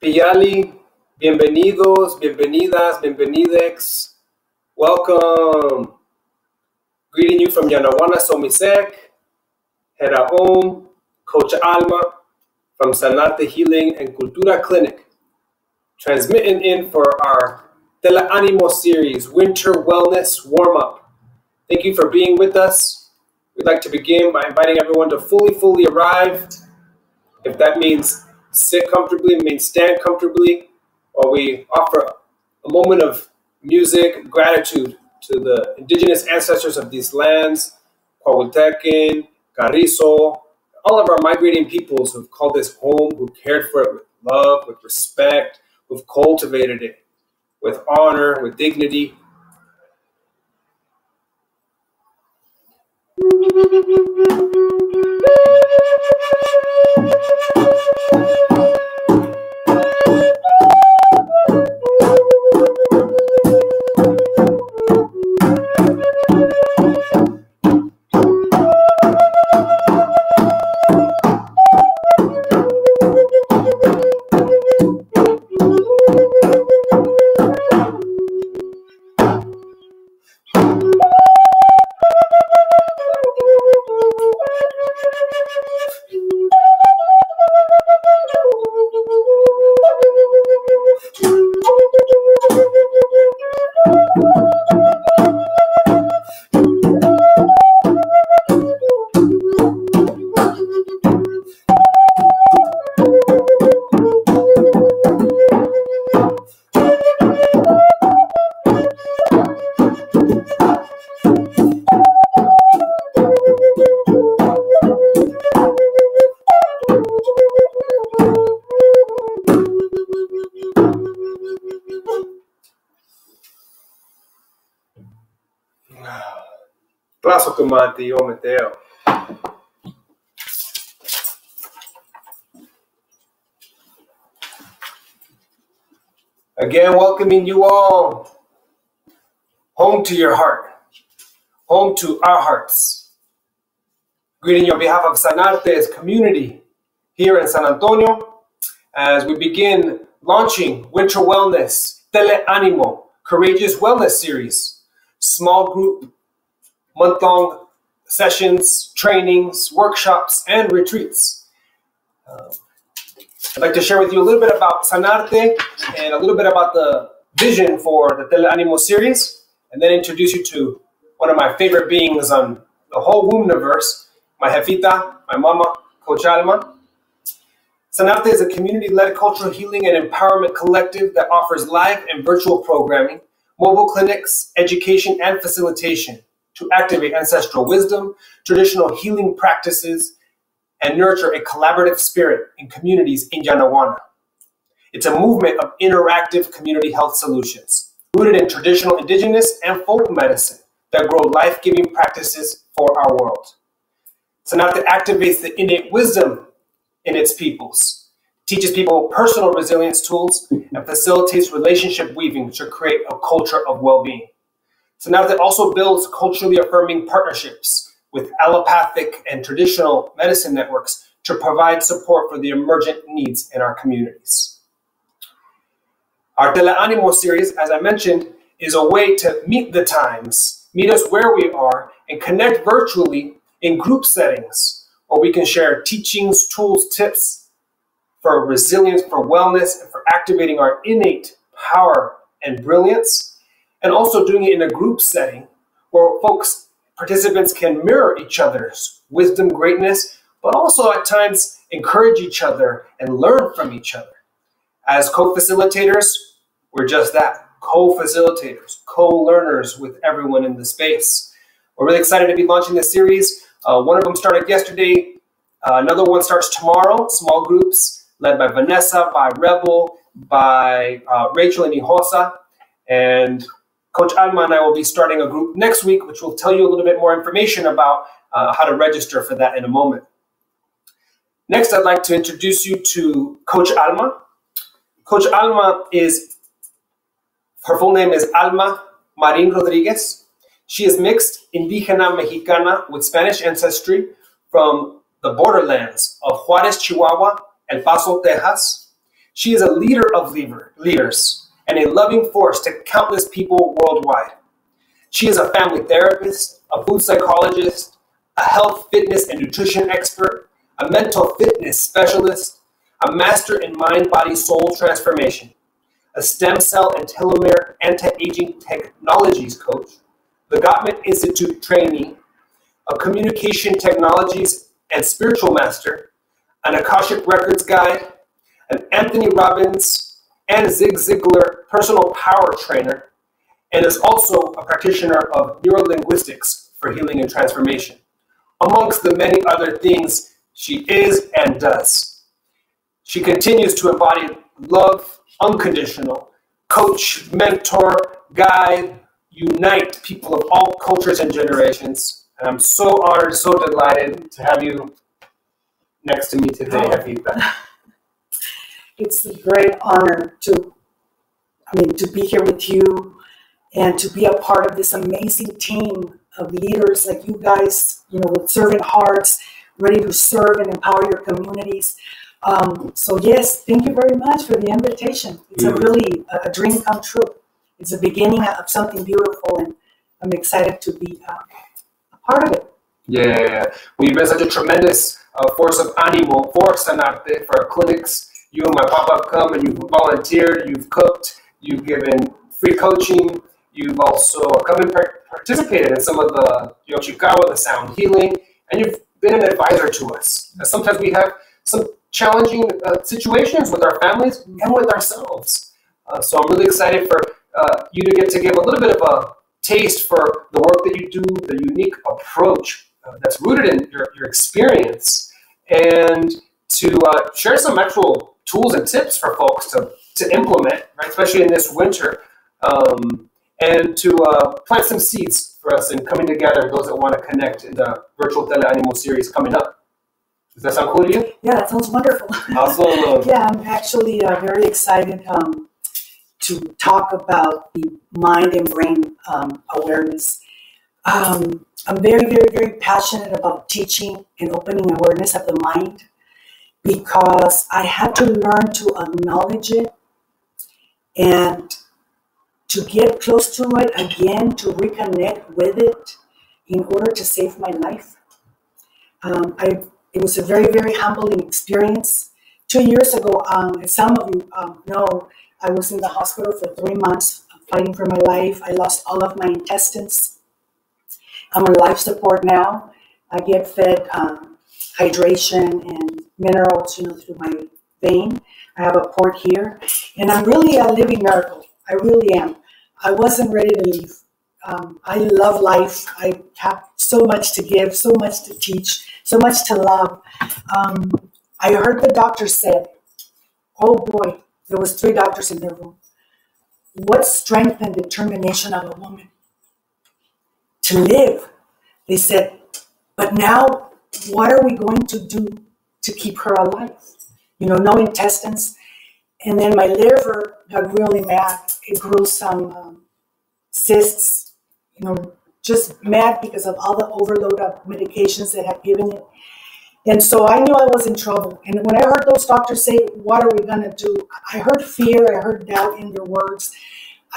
Piyali, bienvenidos, bienvenidas, bienvenidex. Welcome. Greeting you from Yanawana Somisek, Gera, Coach Alma from Sanarte Healing and Cultura Clinic, transmitting in for our TeleAnimo series, Winter Wellness Warm-Up. Thank you for being with us. We'd like to begin by inviting everyone to fully arrive. If that means sit comfortably, it means stand comfortably, while we offer a moment of music, gratitude to the indigenous ancestors of these lands, Coahuiltecan, Carrizo, all of our migrating peoples who've called this home, who cared for it with love, with respect, who've cultivated it with honor, with dignity. Classico tomate, yo Mateo. Again, welcoming you all home to your heart, home to our hearts. Greeting you on behalf of Sanarte's community here in San Antonio as we begin launching Winter Wellness TeleAnimo Courageous Wellness Series, small group, month-long sessions, trainings, workshops, and retreats. I'd like to share with you a little bit about Sanarte and a little bit about the vision for the TeleAnimo series, and then introduce you to one of my favorite beings on the whole Wombniverse, my jefita, my mama, Coach Alma. Sanarte is a community-led cultural healing and empowerment collective that offers live and virtual programming, mobile clinics, education, and facilitation to activate ancestral wisdom, traditional healing practices, and nurture a collaborative spirit in communities in Yanawana. It's a movement of interactive community health solutions, rooted in traditional indigenous and folk medicine that grow life-giving practices for our world. Sanate activates the innate wisdom in its peoples, teaches people personal resilience tools, and facilitates relationship weaving to create a culture of well-being. Sanate also builds culturally affirming partnerships with allopathic and traditional medicine networks to provide support for the emergent needs in our communities. Our TeleAnimo series, as I mentioned, is a way to meet the times, meet us where we are, and connect virtually in group settings where we can share teachings, tools, tips for resilience, for wellness, and for activating our innate power and brilliance, and also doing it in a group setting where participants can mirror each other's wisdom, greatness, but also at times encourage each other and learn from each other. As co-facilitators, we're just that, co-facilitators, co-learners with everyone in the space. We're really excited to be launching this series. One of them started yesterday. Another one starts tomorrow, small groups led by Vanessa, by Rebel, by Rachel and Ihosa, and Coach Alma and I will be starting a group next week, which will tell you a little bit more information about how to register for that in a moment. Next, I'd like to introduce you to Coach Alma. Coach Alma her full name is Alma Marin Rodriguez. She is mixed Indigena Mexicana with Spanish ancestry from the borderlands of Juarez, Chihuahua, El Paso, Texas. She is a leader of leaders and a loving force to countless people worldwide. She is a family therapist, a food psychologist, a health, fitness, and nutrition expert, a mental fitness specialist, a master in mind, body, soul transformation, a stem cell and telomere anti-aging technologies coach, the Gottman Institute trainee, a communication technologies and spiritual master, an Akashic Records guide, an Anthony Robbins and Zig Ziglar personal power trainer, and is also a practitioner of neurolinguistics for healing and transformation, amongst the many other things she is and does. She continues to embody love, unconditional, coach, mentor, guide, unite people of all cultures and generations. And I'm so honored, so delighted to have you next to me today, Evita. It's a great honor to be here with you and to be a part of this amazing team of leaders like you guys, with servant hearts, ready to serve and empower your communities. So yes, thank you very much for the invitation. It's really a dream come true. It's the beginning of something beautiful, and I'm excited to be a part of it. Yeah, well, you've been such a tremendous force of animo for Sanarte, for our clinics. You and my pop-up come and you've volunteered, you've cooked, you've given free coaching, you've also come and participated in some of the Yoshikawa, the sound healing, and you've been an advisor to us. And sometimes we have some challenging situations with our families and with ourselves. So I'm really excited for you to get to give a little bit of a taste for the work that you do, the unique approach that's rooted in your experience, and to share some actual tools and tips for folks to implement, right? Especially in this winter, and to plant some seeds for us in coming together, those that want to connect in the Virtual TeleAnimo series coming up. Does that sound cool to you? Yeah, that sounds wonderful. Awesome. Yeah, I'm actually very excited to talk about the mind and brain awareness. I'm very, very, very passionate about teaching and opening awareness of the mind, because I had to learn to acknowledge it and to get close to it again, to reconnect with it in order to save my life. It was a very, very humbling experience. 2 years ago, as some of you know, I was in the hospital for 3 months fighting for my life. I lost all of my intestines. I'm on life support now. I get fed hydration and minerals, through my vein. I have a port here, and I'm really a living miracle. I really am. I wasn't ready to leave. I love life. I have so much to give, so much to teach, so much to love. I heard the doctor said, oh boy, there was 3 doctors in the room. What strength and determination of a woman to live. They said, but now what are we going to do to keep her alive? No intestines. And then my liver got really mad. It grew some cysts, just mad because of all the overload of medications that had given it. And so I knew I was in trouble. And when I heard those doctors say, what are we going to do? I heard fear. I heard doubt in their words.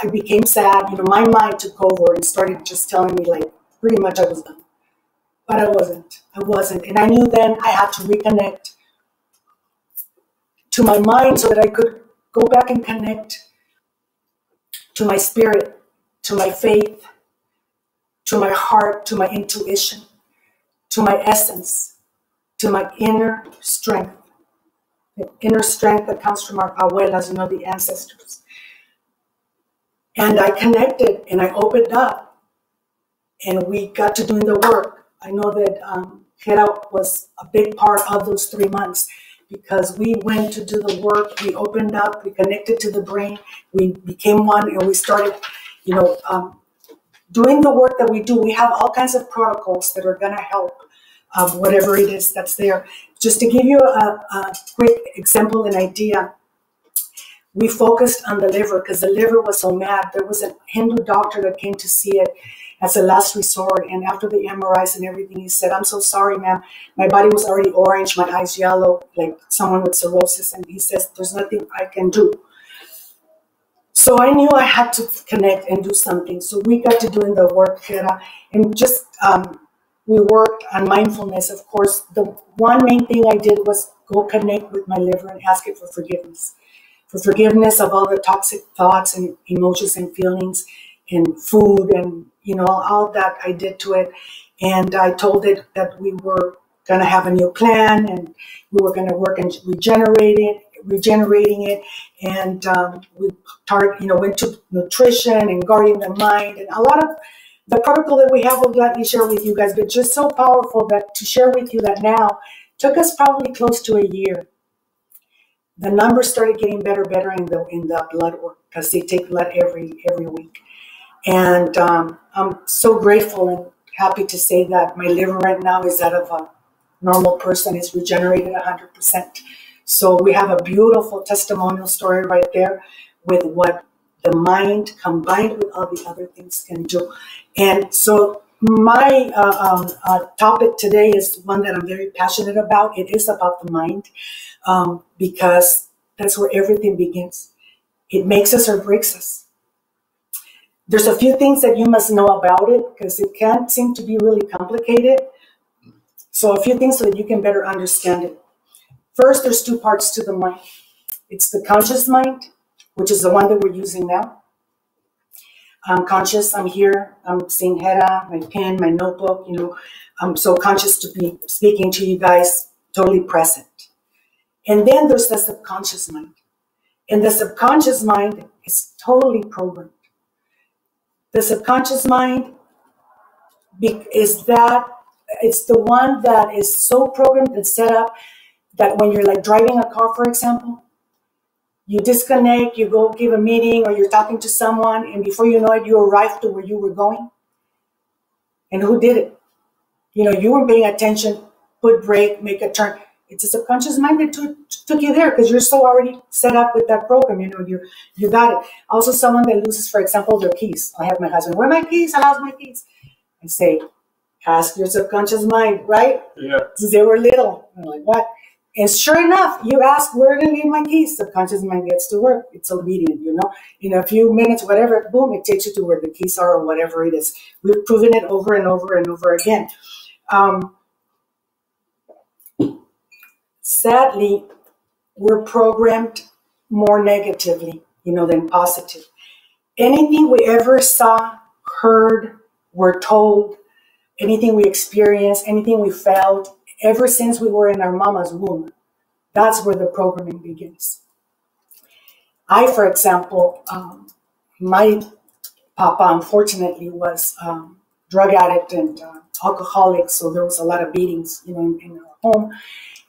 I became sad. My mind took over and started just telling me, pretty much I was done. But I wasn't. And I knew then I had to reconnect to my mind so that I could go back and connect to my spirit, to my faith, to my heart, to my intuition, to my essence, to my inner strength. The inner strength that comes from our abuelas, the ancestors. And I connected and I opened up and we got to doing the work. I know that Gera was a big part of those 3 months, because we went to do the work, we opened up, we connected to the brain, we became one, and we started, doing the work that we do. We have all kinds of protocols that are going to help whatever it is that's there. Just to give you a quick example and idea, we focused on the liver because the liver was so mad. There was a Hindu doctor that came to see it, as a last resort. And after the MRIs and everything, he said, "I'm so sorry, ma'am. My body was already orange, my eyes yellow, like someone with cirrhosis." And he says, "There's nothing I can do." So I knew I had to connect and do something. So we got to doing the work, Gera, and just we worked on mindfulness. Of course, the one main thing I did was go connect with my liver and ask it for forgiveness of all the toxic thoughts and emotions and feelings and food and, all that I did to it. And I told it that we were going to have a new plan and we were going to work on regenerating it. And we went to nutrition and guarding the mind and a lot of the protocol that we have. Will gladly share with you guys, but just so powerful that to share with you that now took us probably close to a year. The numbers started getting better in the blood work because they take blood every week. And I'm so grateful and happy to say that my liver right now is that of a normal person. It's regenerated 100%. So we have a beautiful testimonial story right there with what the mind combined with all the other things can do. And so my topic today is one that I'm very passionate about. It is about the mind because that's where everything begins. It makes us or breaks us. There's a few things that you must know about it because it can seem to be really complicated. So a few things so that you can better understand it. First, there's two parts to the mind. It's the conscious mind, which is the one that we're using now. I'm conscious, I'm here, I'm seeing Gera, my pen, my notebook, I'm so conscious to be speaking to you guys, totally present. And then there's the subconscious mind. And the subconscious mind is totally programmed. The subconscious mind it's the one that is so programmed and set up that when you're like driving a car, for example, you disconnect, you go give a meeting or you're talking to someone, and before you know it, you arrive to where you were going. And who did it? You weren't paying attention, put brake, make a turn. It's a subconscious mind that took you there because you're so already set up with that program. You got it. Also, someone that loses, for example, their keys. I have my husband, "Where are my keys? I lost my keys." I say, ask your subconscious mind, right? Yeah. Since they were little. I'm like, what? And sure enough, you ask, "Where did I leave my keys?" Subconscious mind gets to work. It's obedient, In a few minutes, whatever, boom, it takes you to where the keys are or whatever it is. We've proven it over and over and over again. Sadly, we're programmed more negatively, than positive. Anything we ever saw, heard, were told, anything we experienced, anything we felt, ever since we were in our mama's womb, that's where the programming begins. I, for example, my papa, unfortunately, was drug addict and alcoholic, so there was a lot of beatings, in our home.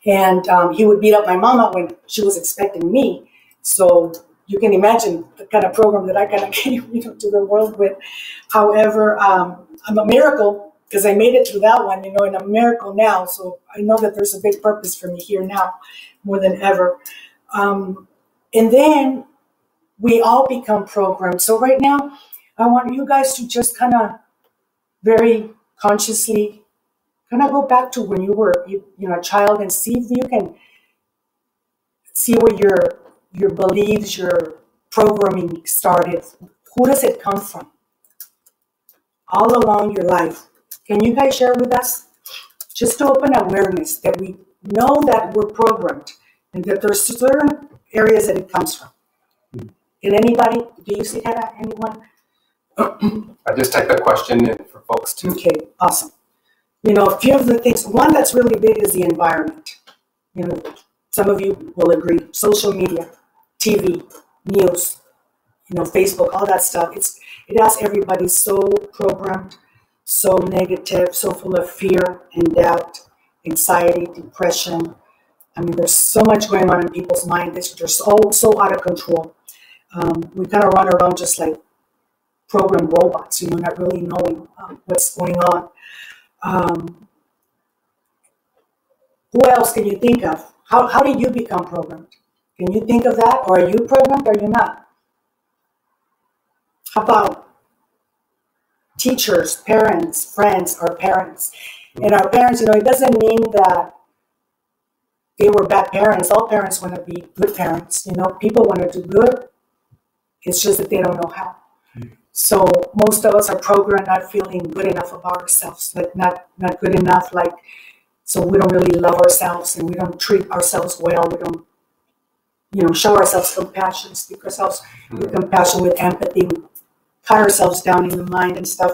And he would beat up my mama when she was expecting me. So you can imagine the kind of program that I kind of came to the world with. However, I'm a miracle because I made it through that one, and I'm a miracle now. So I know that there's a big purpose for me here now more than ever. And then we all become programmed. So right now, I want you guys to just kind of very consciously kind of go back to when you were a child and see if you can see where your beliefs, your programming started. Who does it come from? All along your life. Can you guys share with us? Just to open awareness that we know that we're programmed and that there's certain areas that it comes from. Can anybody, do you see that? Anyone? I just typed that question in for folks too. Okay, awesome. A few of the things, one that's really big is the environment. Some of you will agree. Social media, TV, news, Facebook, all that stuff. It has everybody so programmed, so negative, so full of fear and doubt, anxiety, depression. I mean, there's so much going on in people's minds. They're so out of control. We kind of run around just like programmed robots, not really knowing what's going on. Who else can you think of? How did you become programmed? Can you think of that? Or are you programmed or are you not? How about teachers, parents, friends, our parents. And our parents, it doesn't mean that they were bad parents. All parents want to be good parents. People want to do good. It's just that they don't know how. So most of us are programmed not feeling good enough about ourselves, like not good enough, so we don't really love ourselves and we don't treat ourselves well. We don't, show ourselves compassion, speak ourselves with compassion, with empathy. We cut ourselves down in the mind and stuff.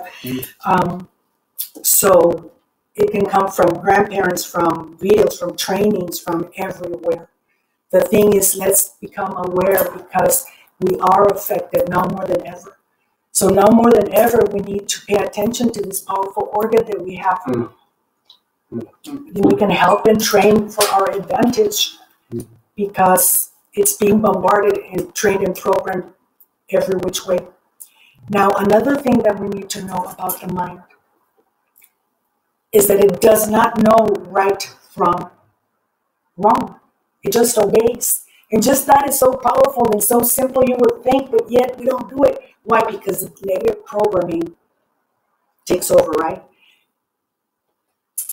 So it can come from grandparents, from videos, from trainings, from everywhere. The thing is, let's become aware because we are affected now more than ever. So now more than ever, we need to pay attention to this powerful organ that we have. We can help and train for our advantage because it's being bombarded and trained and programmed every which way. Now, another thing that we need to know about the mind is that it does not know right from wrong. It just obeys. And just that is so powerful and so simple you would think, but yet we don't do it. Why? Because the negative programming takes over, right?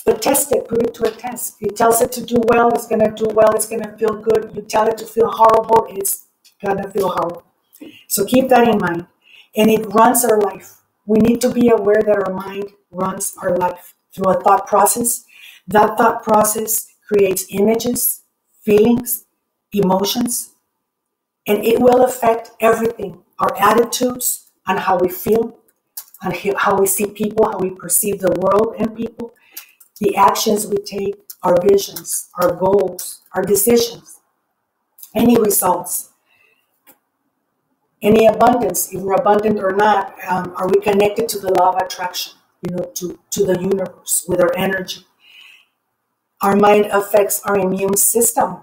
But test it, put it to a test. It tells it to do well, it's going to do well, it's going to feel good. You tell it to feel horrible, it's going to feel horrible. So keep that in mind. And it runs our life. We need to be aware that our mind runs our life through a thought process. That thought process creates images, feelings, emotions, and it will affect everything. Our attitudes on how we feel, on how we see people, how we perceive the world and people, the actions we take, our visions, our goals, our decisions, any results, any abundance, if we're abundant or not, are we connected to the law of attraction, to the universe with our energy. Our mind affects our immune system,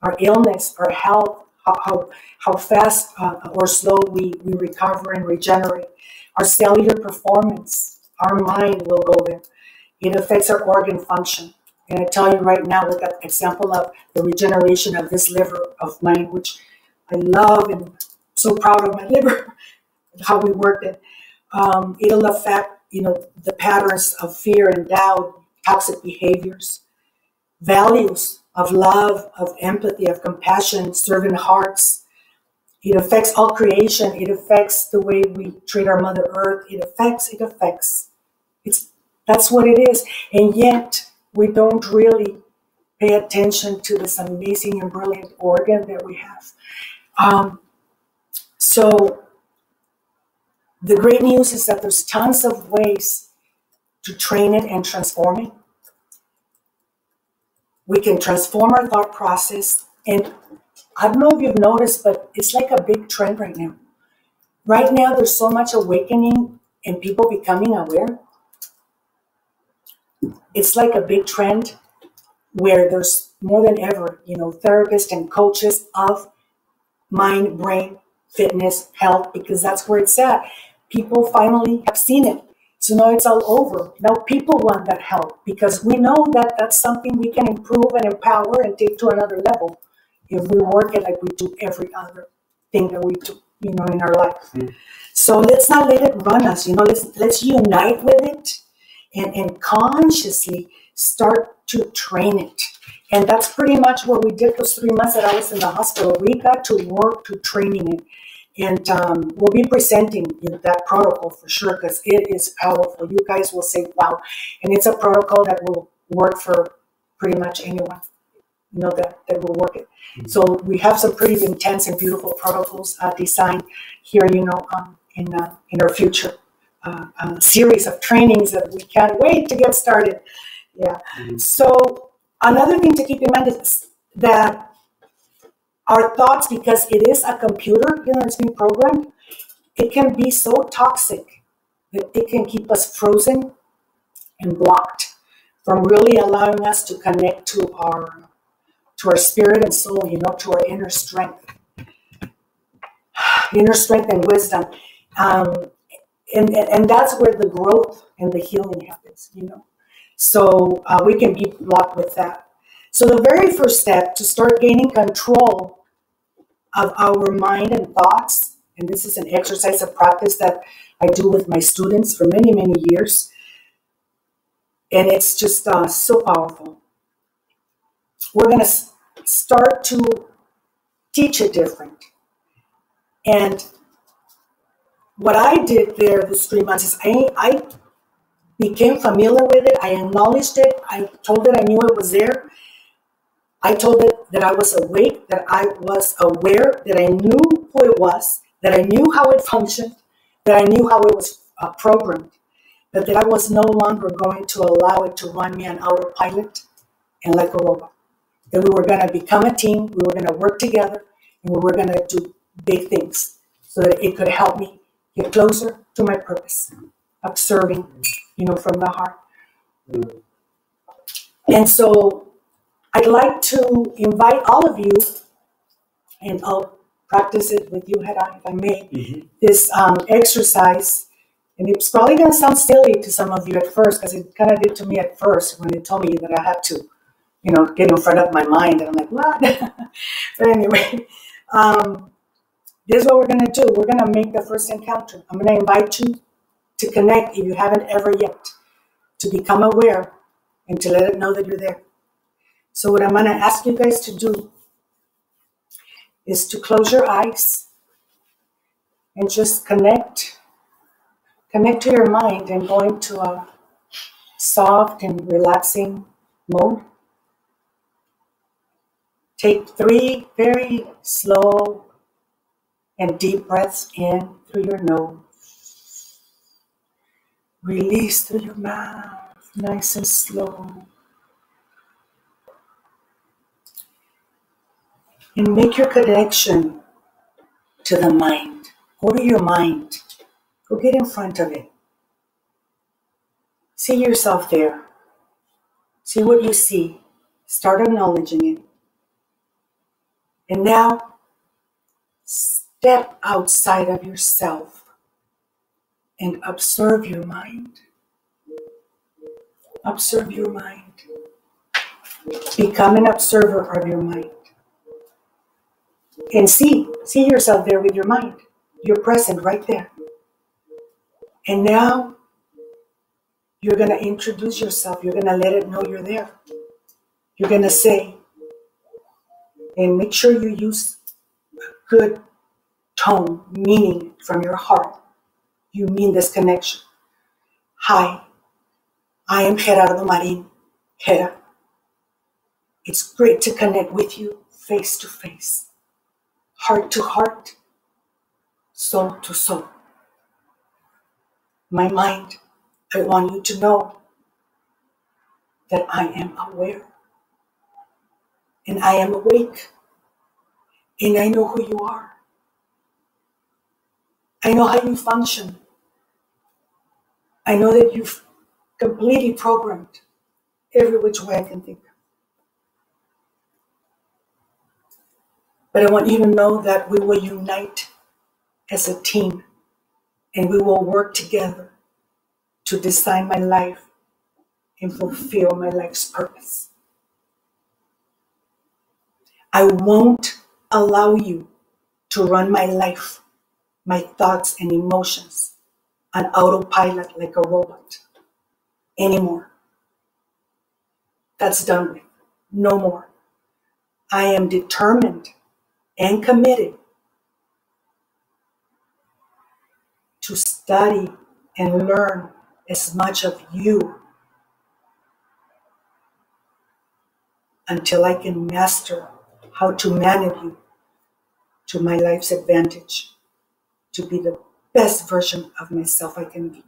our illness, our health, how fast or slow we recover and regenerate, our cellular performance. Our mind will go there. It affects our organ function. And I tell you right now, with that example of the regeneration of this liver of mine, which I love and so proud of my liver, how we worked it. It'll affect, the patterns of fear and doubt, toxic behaviors, values of love, of empathy, of compassion, servant hearts. It affects all creation. It affects the way we treat our Mother Earth. It affects. That's what it is. And yet, we don't really pay attention to this amazing and brilliant organ that we have. So the great news is that there's tons of ways to train it and transform it. We can transform our thought process. And I don't know if you've noticed, but it's like a big trend right now. Right now, there's so much awakening and people becoming aware. It's like a big trend where there's more than ever, therapists and coaches of mind, brain, fitness, health, because that's where it's at. People finally have seen it. So now it's all over. Now people want that help because we know that that's something we can improve and empower and take to another level if we work it like we do every other thing that we do, in our life. So let's not let it run us. Let's unite with it and consciously start to train it. And that's pretty much what we did those 3 months that I was in the hospital. We got to work to training it. And we'll be presenting that protocol for sure because it is powerful. You guys will say, wow. And it's a protocol that will work for pretty much anyone, that will work it. So we have some pretty intense and beautiful protocols designed here, in our future series of trainings that we can't wait to get started. Yeah. So another thing to keep in mind is that our thoughts, because it is a computer, it's being programmed, it can be so toxic that it can keep us frozen and blocked from really allowing us to connect to our spirit and soul, to our inner strength and wisdom. And that's where the growth and the healing happens, So we can be blocked with that. So the very first step to start gaining control of our mind and thoughts, and this is an exercise of practice that I do with my students for many, many years. And it's just so powerful. We're going to start to teach it different. And what I did there this 3 months is I became familiar with it. I acknowledged it. I told it I knew it was there. I told it that I was awake, that I was aware, that I knew who it was, that I knew how it functioned, that I knew how it was programmed, but that I was no longer going to allow it to run me on autopilot and like a robot. That we were going to become a team, we were going to work together, and we were going to do big things so that it could help me get closer to my purpose of serving, from the heart. And so I'd like to invite all of you, and I'll practice it with you, Gera, if I may, this exercise. And it's probably going to sound silly to some of you at first, because it kind of did to me at first when they told me that I had to, get in front of my mind. And I'm like, what? But anyway, this is what we're going to do. We're going to make the first encounter. I'm going to invite you to connect, if you haven't ever yet, to become aware and to let it know that you're there. So what I'm going to ask you guys to do is to close your eyes and just connect to your mind and go into a soft and relaxing mode. Take 3 very slow and deep breaths in through your nose. Release through your mouth, nice and slow. And make your connection to the mind. Go to your mind. Go get in front of it. See yourself there. See what you see. Start acknowledging it. And now, step outside of yourself and observe your mind. Observe your mind. Become an observer of your mind. And see yourself there with your mind. You're present right there. And now, you're going to introduce yourself. You're going to let it know you're there. You're going to say, and make sure you use good tone, meaning from your heart. You mean this connection. Hi, I am Gerardo Marin. Gera. It's great to connect with you face to face, heart to heart, soul to soul. My mind, I want you to know that I am aware and I am awake and I know who you are. I know how you function. I know that you've completely programmed every which way I can think. But I want you to know that we will unite as a team and we will work together to design my life and fulfill my life's purpose. I won't allow you to run my life, my thoughts and emotions on autopilot like a robot anymore. That's done with. No more. I am determined and committed to study and learn as much of you until I can master how to manage you to my life's advantage, to be the best version of myself I can be.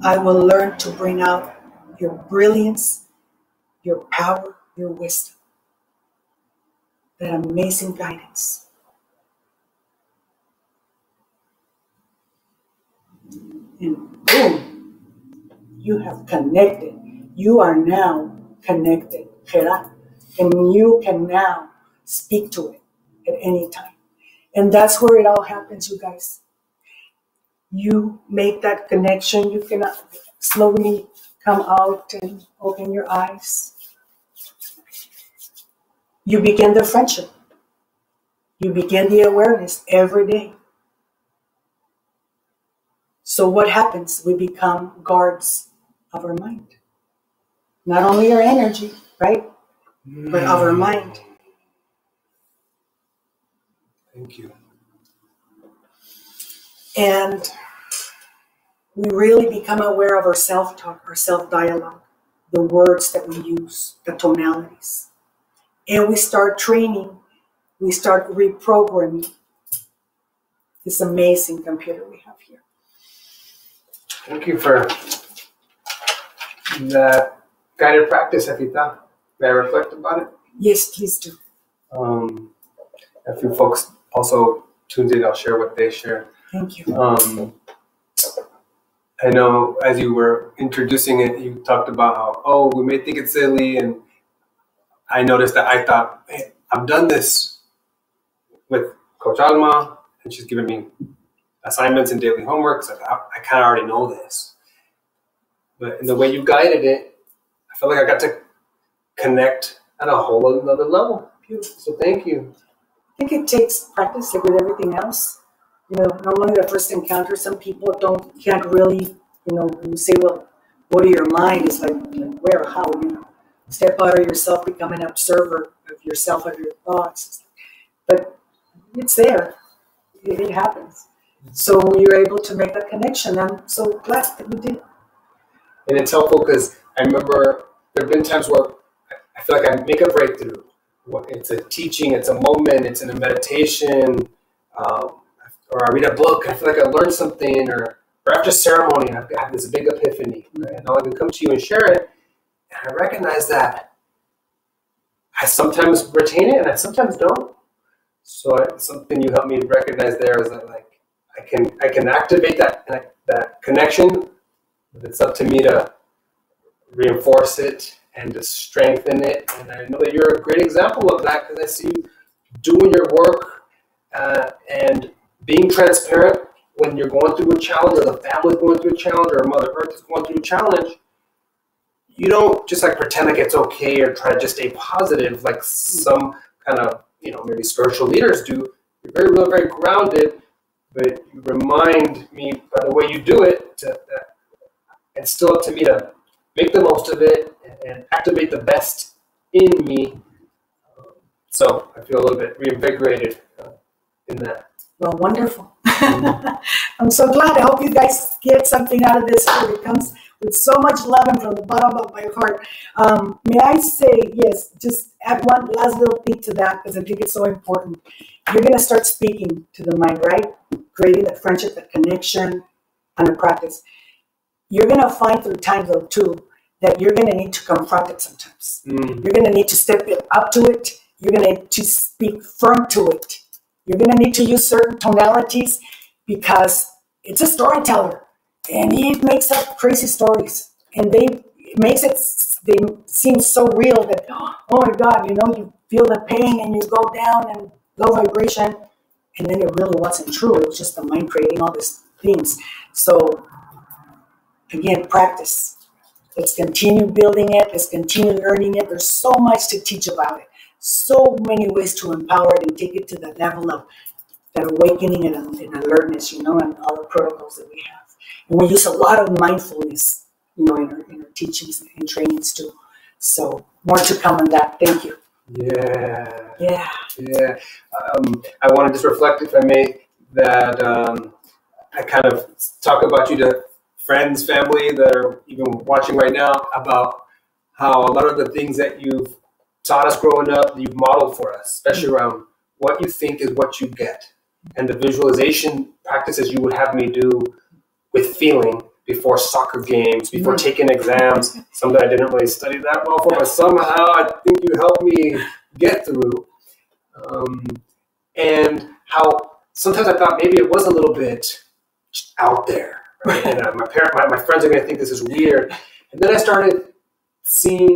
I will learn to bring out your brilliance, your power, your wisdom, that amazing guidance. And boom, you have connected. You are now connected, Gera, and you can now speak to it at any time. And that's where it all happens, you guys. You make that connection. You can slowly come out and open your eyes. You begin the friendship. You begin the awareness every day. So what happens? We become guards of our mind. Not only our energy, right? But of our mind. Thank you. And we really become aware of our self-talk, our self-dialogue, the words that we use, the tonalities. And we start training, we start reprogramming this amazing computer we have here. Thank you for that guided practice, Efita. May I reflect about it? Yes, please do. A few folks also tuned in. I'll share what they share. Thank you. I know as you were introducing it, you talked about how, we may think it's silly. And I noticed that I thought, hey, I've done this with Coach Alma, and she's given me assignments and daily homework. So I kind of already know this. But in the way you guided it, I felt like I got to connect at a whole another level. Beautiful. So thank you. I think it takes practice, like with everything else. Normally the first encounter, some people can't really, when you say, well, go to your mind, it's like where, how, step out of yourself, become an observer of yourself, of your thoughts. But it's there. It happens. So you're able to make that connection. I'm so glad that you did. And it's helpful because I remember there have been times where I feel like I make a breakthrough. It's a teaching, it's a moment, it's in a meditation, or I read a book, I feel like I learned something, or after ceremony, I have this big epiphany, right? And I can come to you and share it, and I recognize that I sometimes retain it and I sometimes don't. So something you helped me recognize there is that I can activate that connection. It's up to me to reinforce it and to strengthen it. And I know that you're a great example of that because I see you doing your work and being transparent when you're going through a challenge, or the family's going through a challenge, or Mother Earth is going through a challenge. You don't just pretend like it's okay or try to just stay positive like some kind of, maybe spiritual leaders do. You're very real, very grounded, but you remind me by the way you do it that it's still up to me to make the most of it and activate the best in me. So I feel a little bit reinvigorated in that. Well, wonderful. I'm so glad. I hope you guys get something out of this. It comes with so much love and from the bottom of my heart. May I say, yes, just add one last little thing to that because I think it's so important. You're going to start speaking to the mind, right? Creating that friendship, that connection, and the practice. You're going to find through time, though, too, that you're going to need to confront it sometimes. You're going to need to step up to it. You're going to need to speak firm to it. You're going to need to use certain tonalities because it's a storyteller and he makes up crazy stories and they seem so real that, oh my God, you feel the pain and you go down and low vibration, and then it really wasn't true. It was just the mind creating all these things. So again, practice. Let's continue building it. Let's continue learning it. There's so much to teach about it. So many ways to empower it and take it to the level of that awakening and alertness, and all the protocols that we have. And we use a lot of mindfulness, in our teachings and trainings too. So more to come on that. Thank you. Yeah. I want to just reflect, if I may, that I kind of talk about you to friends, family that are even watching right now about how a lot of the things that you've taught us growing up, you've modeled for us, especially around what you think is what you get. And the visualization practices you would have me do with feeling before soccer games, before taking exams, something I didn't really study that well for, but somehow I think you helped me get through. And how sometimes I thought maybe it was a little bit out there, right? And my friends are going to think this is weird. And then I started seeing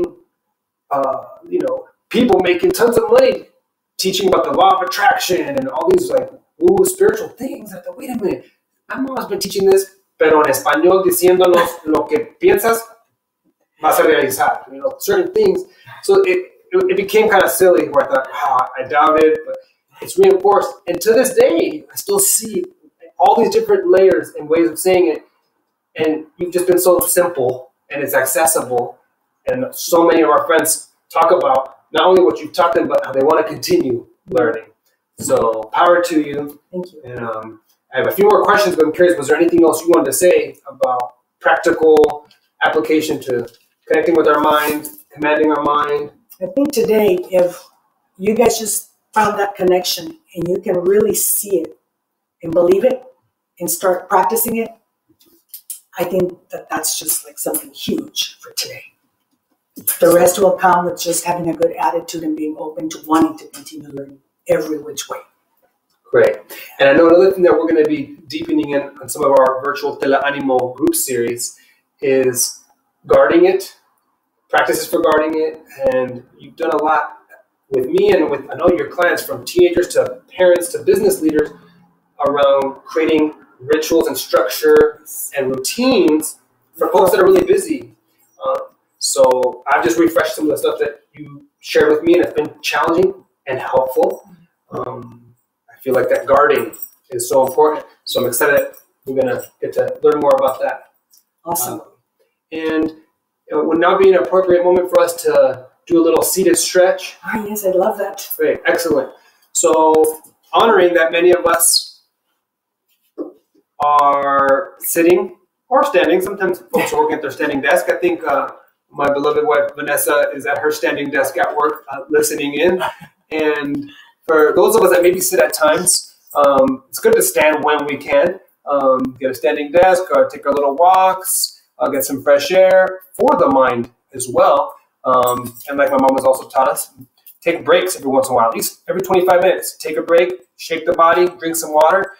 people making tons of money teaching about the law of attraction and all these spiritual things. I thought, wait a minute, my mom's been teaching this, pero en español diciéndonos lo que piensas vas a realizar, certain things. So it became kind of silly where I thought, I doubt it, but it's reinforced. And to this day, I still see all these different layers and ways of saying it. And you've just been so simple, and it's accessible. And so many of our friends talk about not only what you've taught them, but how they want to continue learning. So power to you. Thank you. And I have a few more questions, but I'm curious, was there anything else you wanted to say about practical application to connecting with our mind, commanding our mind? I think today, if you guys just found that connection and you can really see it and believe it and start practicing it, I think that that's just like something huge for today. The rest will come with just having a good attitude and being open to wanting to continue learning every which way. Great. And I know another thing that we're going to be deepening in on some of our virtual TeleAnimo group series is guarding it, practices for guarding it. And you've done a lot with me and with, I know, your clients, from teenagers to parents to business leaders, around creating rituals and structure and routines for folks that are really busy. So I've just refreshed some of the stuff that you shared with me, and it's been challenging and helpful. I feel like that guarding is so important. So I'm excited that we're going to get to learn more about that. Awesome. And it would now be an appropriate moment for us to do a little seated stretch. Ah, yes, I love that. Great, excellent. So honoring that many of us are sitting or standing. Sometimes folks are working at their standing desk. I think my beloved wife, Vanessa, is at her standing desk at work listening in. And for those of us that maybe sit at times, it's good to stand when we can. Get a standing desk, take our little walks, get some fresh air for the mind as well. And like my mom has also taught us, take breaks every once in a while, at least every 25 minutes. Take a break, shake the body, drink some water.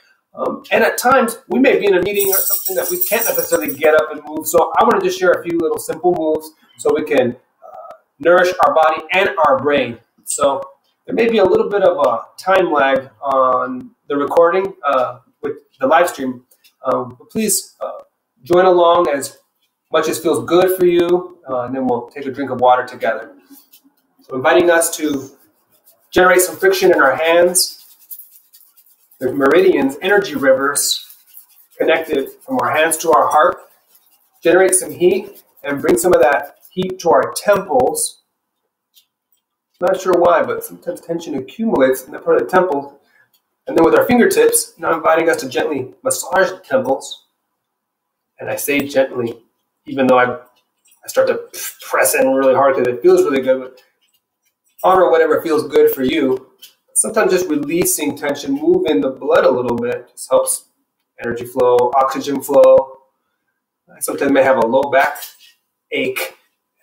And at times, we may be in a meeting or something that we can't necessarily get up and move. So I want to just share a few little simple moves so we can nourish our body and our brain. So there may be a little bit of a time lag on the recording with the live stream. But please join along as much as feels good for you, and then we'll take a drink of water together. So inviting us to generate some friction in our hands. The meridians, energy rivers, connected from our hands to our heart. Generate some heat and bring some of that heat to our temples. Not sure why, but sometimes tension accumulates in that part of the temple. And then with our fingertips, now inviting us to gently massage the temples. And I say gently, even though I start to press in really hard because it feels really good. But honor whatever feels good for you. Sometimes just releasing tension, moving the blood a little bit, just helps energy flow, oxygen flow. I sometimes may have a low back ache.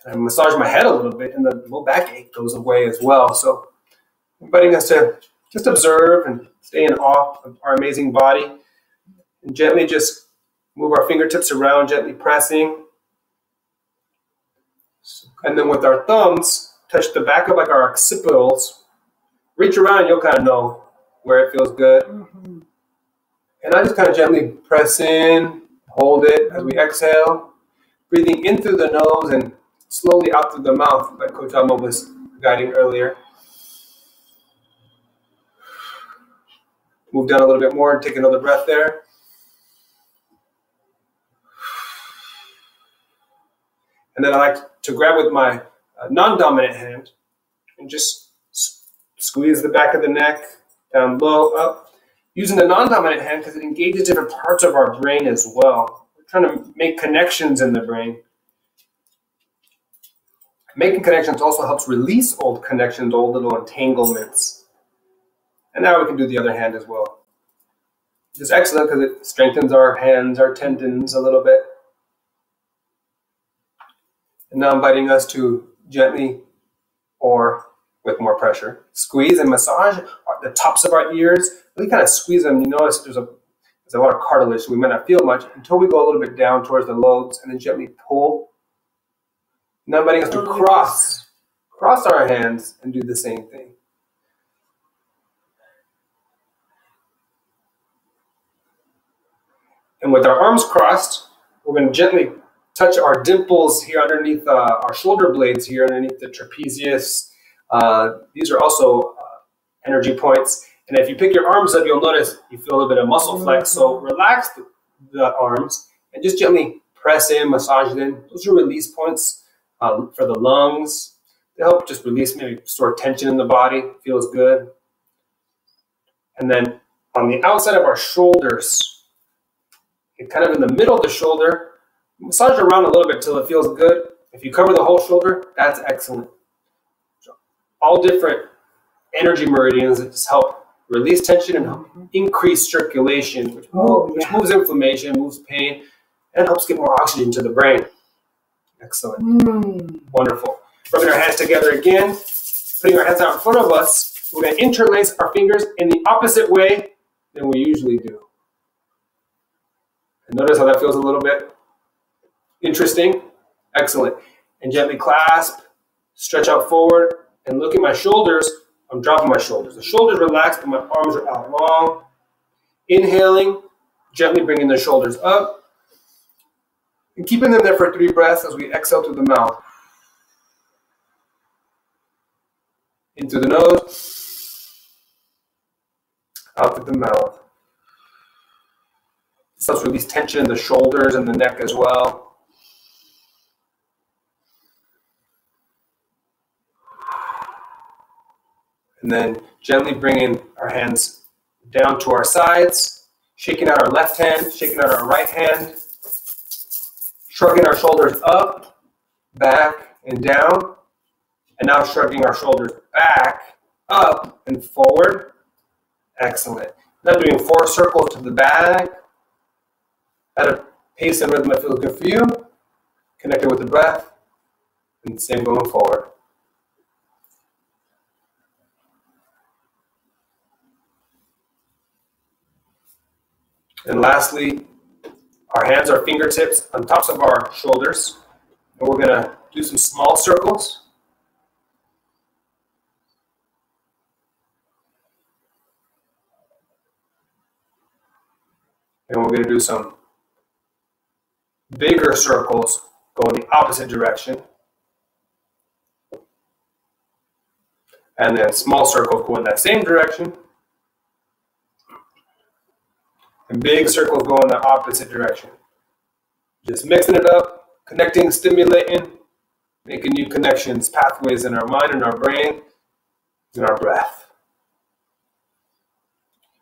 And I massage my head a little bit, and the low back ache goes away as well. So inviting us to just observe and stay in awe of our amazing body. And gently just move our fingertips around, gently pressing. And then with our thumbs, touch the back of like our occipitals. Reach around and you'll kind of know where it feels good. Mm-hmm. And I just kind of gently press in, hold it as we exhale. Breathing in through the nose and slowly out through the mouth, like Coach Alma was guiding earlier. Move down a little bit more and take another breath there. And then I like to grab with my non-dominant hand and just squeeze the back of the neck, down low, up. Using the non-dominant hand because it engages different parts of our brain as well. We're trying to make connections in the brain. Making connections also helps release old connections, old little entanglements. And now we can do the other hand as well. It's excellent because it strengthens our hands, our tendons a little bit. And now inviting us to gently, or with more pressure, squeeze and massage the tops of our ears. Really kind of squeeze them. You notice there's a lot of cartilage, so we might not feel much until we go a little bit down towards the lobes, and then gently pull. Now inviting us to cross our hands and do the same thing. And with our arms crossed, we're going to gently touch our dimples here underneath our shoulder blades here underneath the trapezius. These are also energy points. And if you pick your arms up, you'll notice you feel a little bit of muscle flex. So relax the arms and just gently press in, massage it in. Those are release points for the lungs. They help just release, maybe store tension in the body. Feels good. And then on the outside of our shoulders, kind of in the middle of the shoulder, massage around a little bit till it feels good. If you cover the whole shoulder, that's excellent. So all different energy meridians that just help release tension and help increase circulation, which moves inflammation, moves pain, and helps get more oxygen to the brain. Excellent. Wonderful. Rubbing our hands together again, putting our hands out in front of us. We're going to interlace our fingers in the opposite way than we usually do. And notice how that feels a little bit interesting. Excellent. And gently clasp, stretch out forward, and look at my shoulders. I'm dropping my shoulders. The shoulders relax, but my arms are out long. Inhaling, gently bringing the shoulders up. And keeping them there for 3 breaths as we exhale through the mouth. In through the nose, out through the mouth. This helps release tension in the shoulders and the neck as well. And then gently bringing our hands down to our sides, shaking out our left hand, shaking out our right hand, shrugging our shoulders up, back, and down. And now shrugging our shoulders back, up, and forward. Excellent. Now doing 4 circles to the back at a pace and rhythm that feels good for you. Connected with the breath. And same going forward. And lastly, our hands are fingertips on tops of our shoulders. And we're going to do some small circles. And we're going to do some bigger circles going the opposite direction. And then small circles go in that same direction. And big circles go in the opposite direction. Just mixing it up, connecting, stimulating, making new connections, pathways in our mind and our brain, and our breath.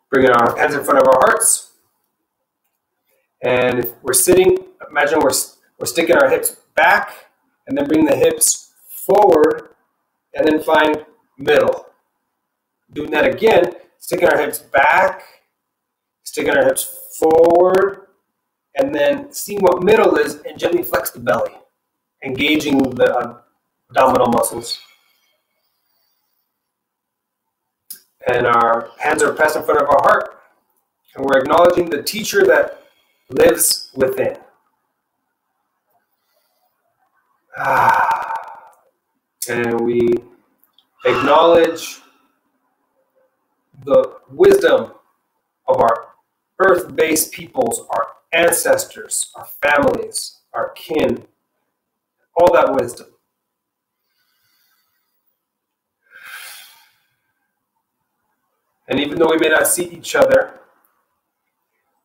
Bringing our hands in front of our hearts. And if we're sitting, imagine we're sticking our hips back, and then bring the hips forward, and then find middle. Doing that again, sticking our hips back, sticking our hips forward, and then seeing what middle is, and gently flex the belly, engaging the abdominal muscles. And our hands are pressed in front of our heart, and we're acknowledging the teacher that lives within. And we acknowledge the wisdom of our earth-based peoples, our ancestors, our families, our kin, all that wisdom. And even though we may not see each other,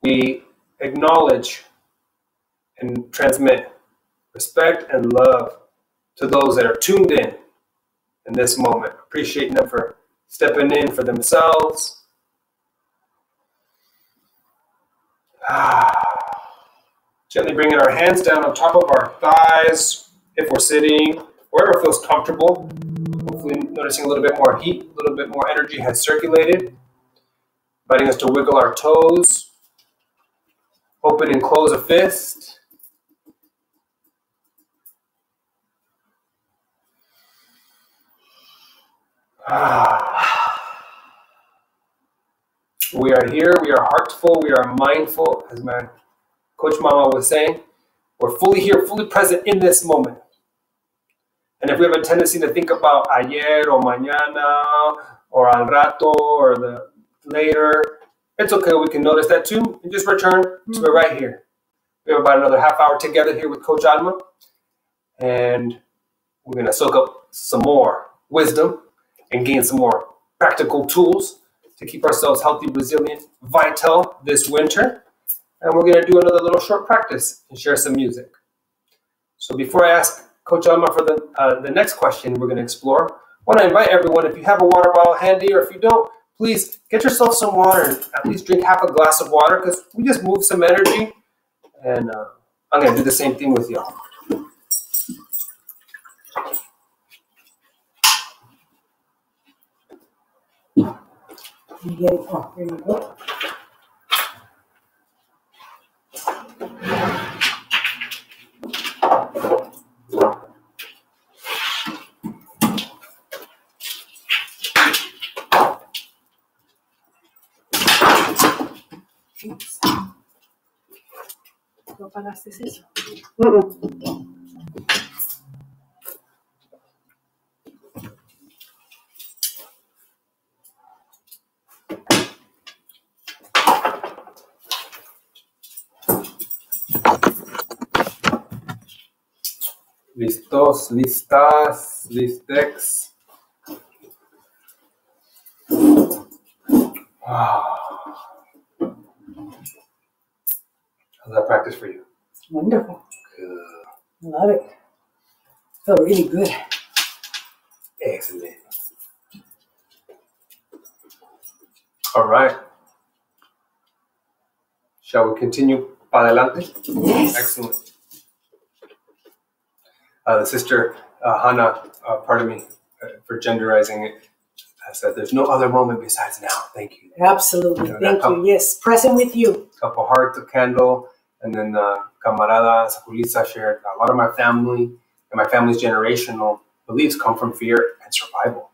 we acknowledge and transmit respect and love to those that are tuned in this moment, appreciating them for stepping in for themselves. Gently bringing our hands down on top of our thighs if we're sitting, wherever feels comfortable. Hopefully noticing a little bit more heat, a little bit more energy has circulated, inviting us to wiggle our toes. Open and close a fist. We are here, we are heartful, we are mindful, as my coach mama was saying. We're fully here, fully present in this moment. And if we have a tendency to think about ayer or mañana or al rato or the later, it's okay, we can notice that too, and just return to it right here. We have about another half hour together here with Coach Alma, and we're going to soak up some more wisdom and gain some more practical tools to keep ourselves healthy, resilient, vital this winter. and we're going to do another little short practice and share some music. So before I ask Coach Alma for the next question we're going to explore, I want to invite everyone, if you have a water bottle handy, or if you don't, please get yourself some water and at least drink half a glass of water, because we just move some energy. And I'm going to do the same thing with y'all. You get it? Oh, here you go. ¿No pagaste eso? Listos, listas, listex. How's that practice for you? Wonderful. Good. Love it. Felt really good. Excellent. All right. Shall we continue para adelante? Yes. Excellent. The sister Hannah, pardon me for genderizing it, said there's no other moment besides now. Thank you. Absolutely. Thank you. Yes. Present with you. Cup of heart, a candle, and then camarada Sakulisa shared a lot of my family and my family's generational beliefs come from fear and survival.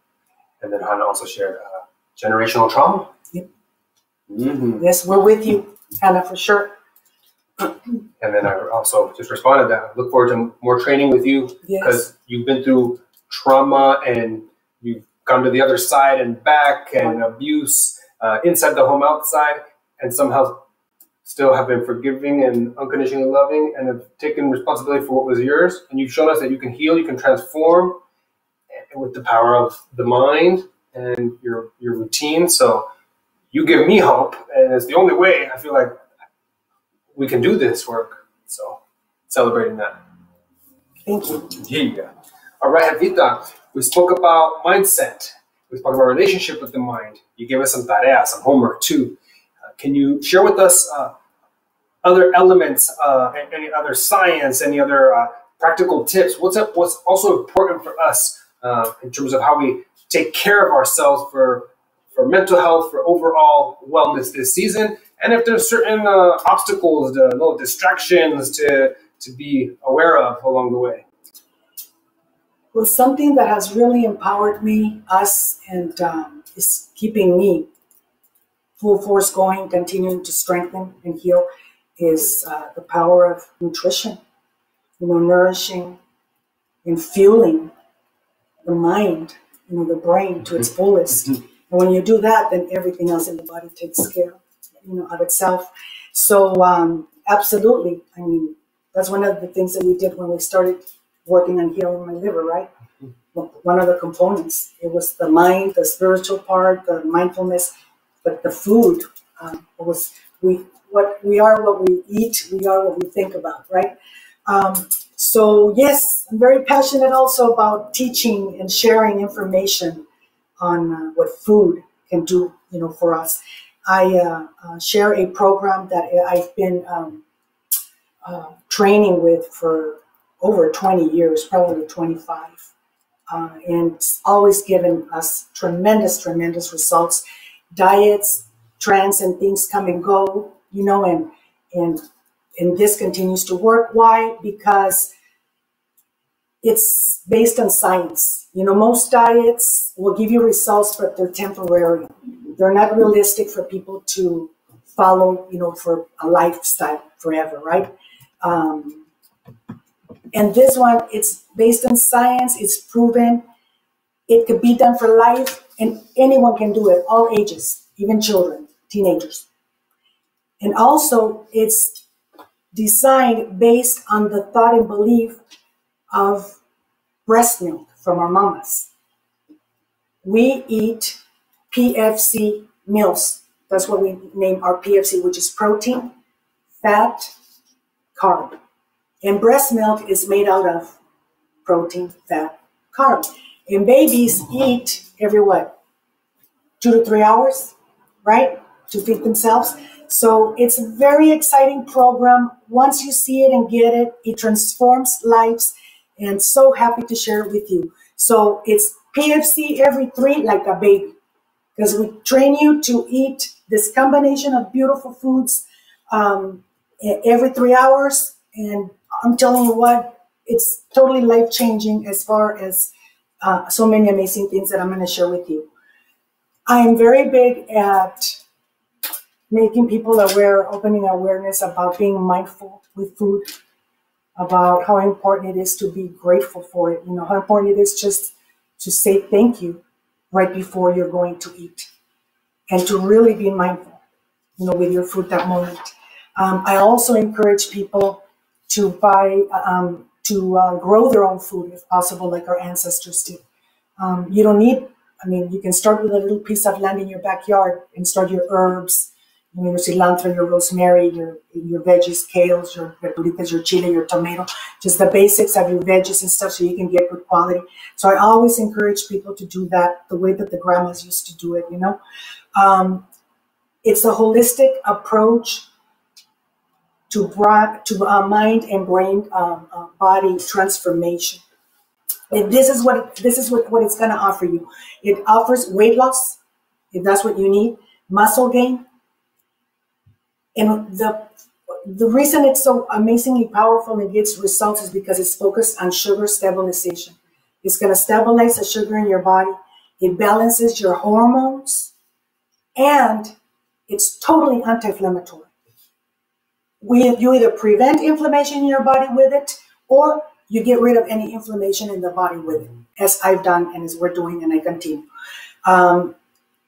And then Hannah also shared generational trauma. Yep. Mm-hmm. Yes, we're with you, Hannah, for sure. And then I also just responded that I look forward to more training with you, because you've been through trauma and you've gone to the other side and back, and abuse inside the home, outside, and somehow still have been forgiving and unconditionally loving and have taken responsibility for what was yours. And you've shown us that you can heal, you can transform with the power of the mind and your routine. So you give me hope, and it's the only way I feel like we can do this work. So celebrating that. Thank you. Yeah. All right, Javita, we spoke about mindset. We spoke about relationship with the mind. You gave us some tarea, some homework too. Can you share with us other elements, any other science, any other practical tips? What's also important for us in terms of how we take care of ourselves for mental health, for overall wellness this season? And if there's certain obstacles, little distractions to be aware of along the way. Well, something that has really empowered me, us, and is keeping me full force going, continuing to strengthen and heal, is the power of nutrition. Nourishing and fueling the mind, the brain to its fullest. And when you do that, then everything else in the body takes care, of itself. So absolutely, I mean, that's one of the things that we did when we started working on healing my liver, right? One of the components, it was the mind, the spiritual part, the mindfulness, but the food was what we are, what we eat, we are what we think about, right? So yes, I'm very passionate also about teaching and sharing information on what food can do, for us. I share a program that I've been training with for over 20 years, probably 25. And it's always given us tremendous results. Diets, trends, and things come and go, and this continues to work. Why? Because it's based on science. Most diets will give you results, but they're temporary. They're not realistic for people to follow, for a lifestyle forever, right? And this one, it's based on science. It's proven. It could be done for life, and anyone can do it, all ages, even children, teenagers. And also, it's designed based on the thought and belief of breast milk from our mamas. We eat PFC meals. That's what we name our PFC, which is protein, fat, carb. And breast milk is made out of protein, fat, carb. And babies eat every what? 2 to 3 hours, right? To feed themselves. So it's a very exciting program. Once you see it and get it, it transforms lives. And so happy to share it with you. So it's PFC every 3, like a baby. Because we train you to eat this combination of beautiful foods every 3 hours. And I'm telling you what, it's totally life-changing as far as so many amazing things that I'm going to share with you. I am very big at making people aware, opening awareness about being mindful with food, about how important it is to be grateful for it. You know, how important it is just to say thank you right before you're going to eat, and to really be mindful, you know, with your food that moment. I also encourage people to buy, grow their own food if possible, like our ancestors did. You don't need, you can start with a little piece of land in your backyard and start your herbs, your cilantro, your rosemary, your veggies, kales, your verduritas, your chile, your tomato, just the basics of your veggies and stuff so you can get good quality. So I always encourage people to do that the way that the grandmas used to do it, you know. It's a holistic approach to mind and brain body transformation. And this is what it's going to offer you. It offers weight loss, if that's what you need, muscle gain. And the reason it's so amazingly powerful and gets results is because it's focused on sugar stabilization. It's going to stabilize the sugar in your body. It balances your hormones, and it's totally anti-inflammatory. You either prevent inflammation in your body with it, or you get rid of any inflammation in the body with it, as I've done and as we're doing, and I continue.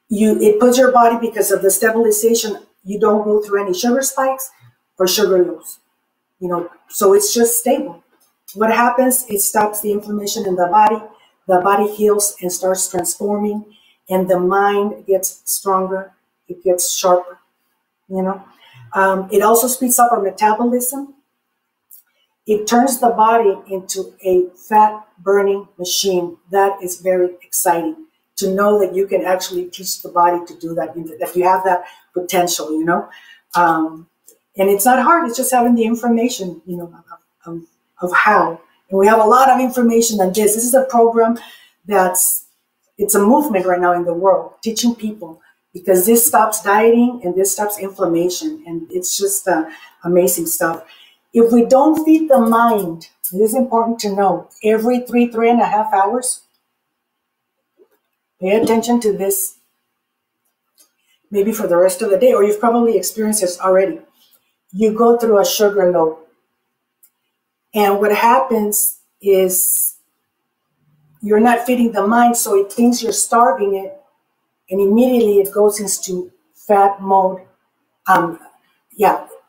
It puts your body, because of the stabilization, you don't go through any sugar spikes or sugar lows, you know, so it's just stable. What happens, it stops the inflammation in the body heals and starts transforming, and the mind gets stronger, it gets sharper, you know. It also speeds up our metabolism. It turns the body into a fat burning machine. That is very exciting to know that you can actually teach the body to do that, that you have that potential, you know. And it's not hard, it's just having the information, you know, of how. And we have a lot of information on this. This is a program it's a movement right now in the world, teaching people, because this stops dieting and this stops inflammation. And it's just amazing stuff. If we don't feed the mind, it is important to know, every 3.5 hours, pay attention to this, maybe for the rest of the day, or you've probably experienced this already. You go through a sugar low. And what happens is you're not feeding the mind, so it thinks you're starving it, and immediately it goes into fat mode.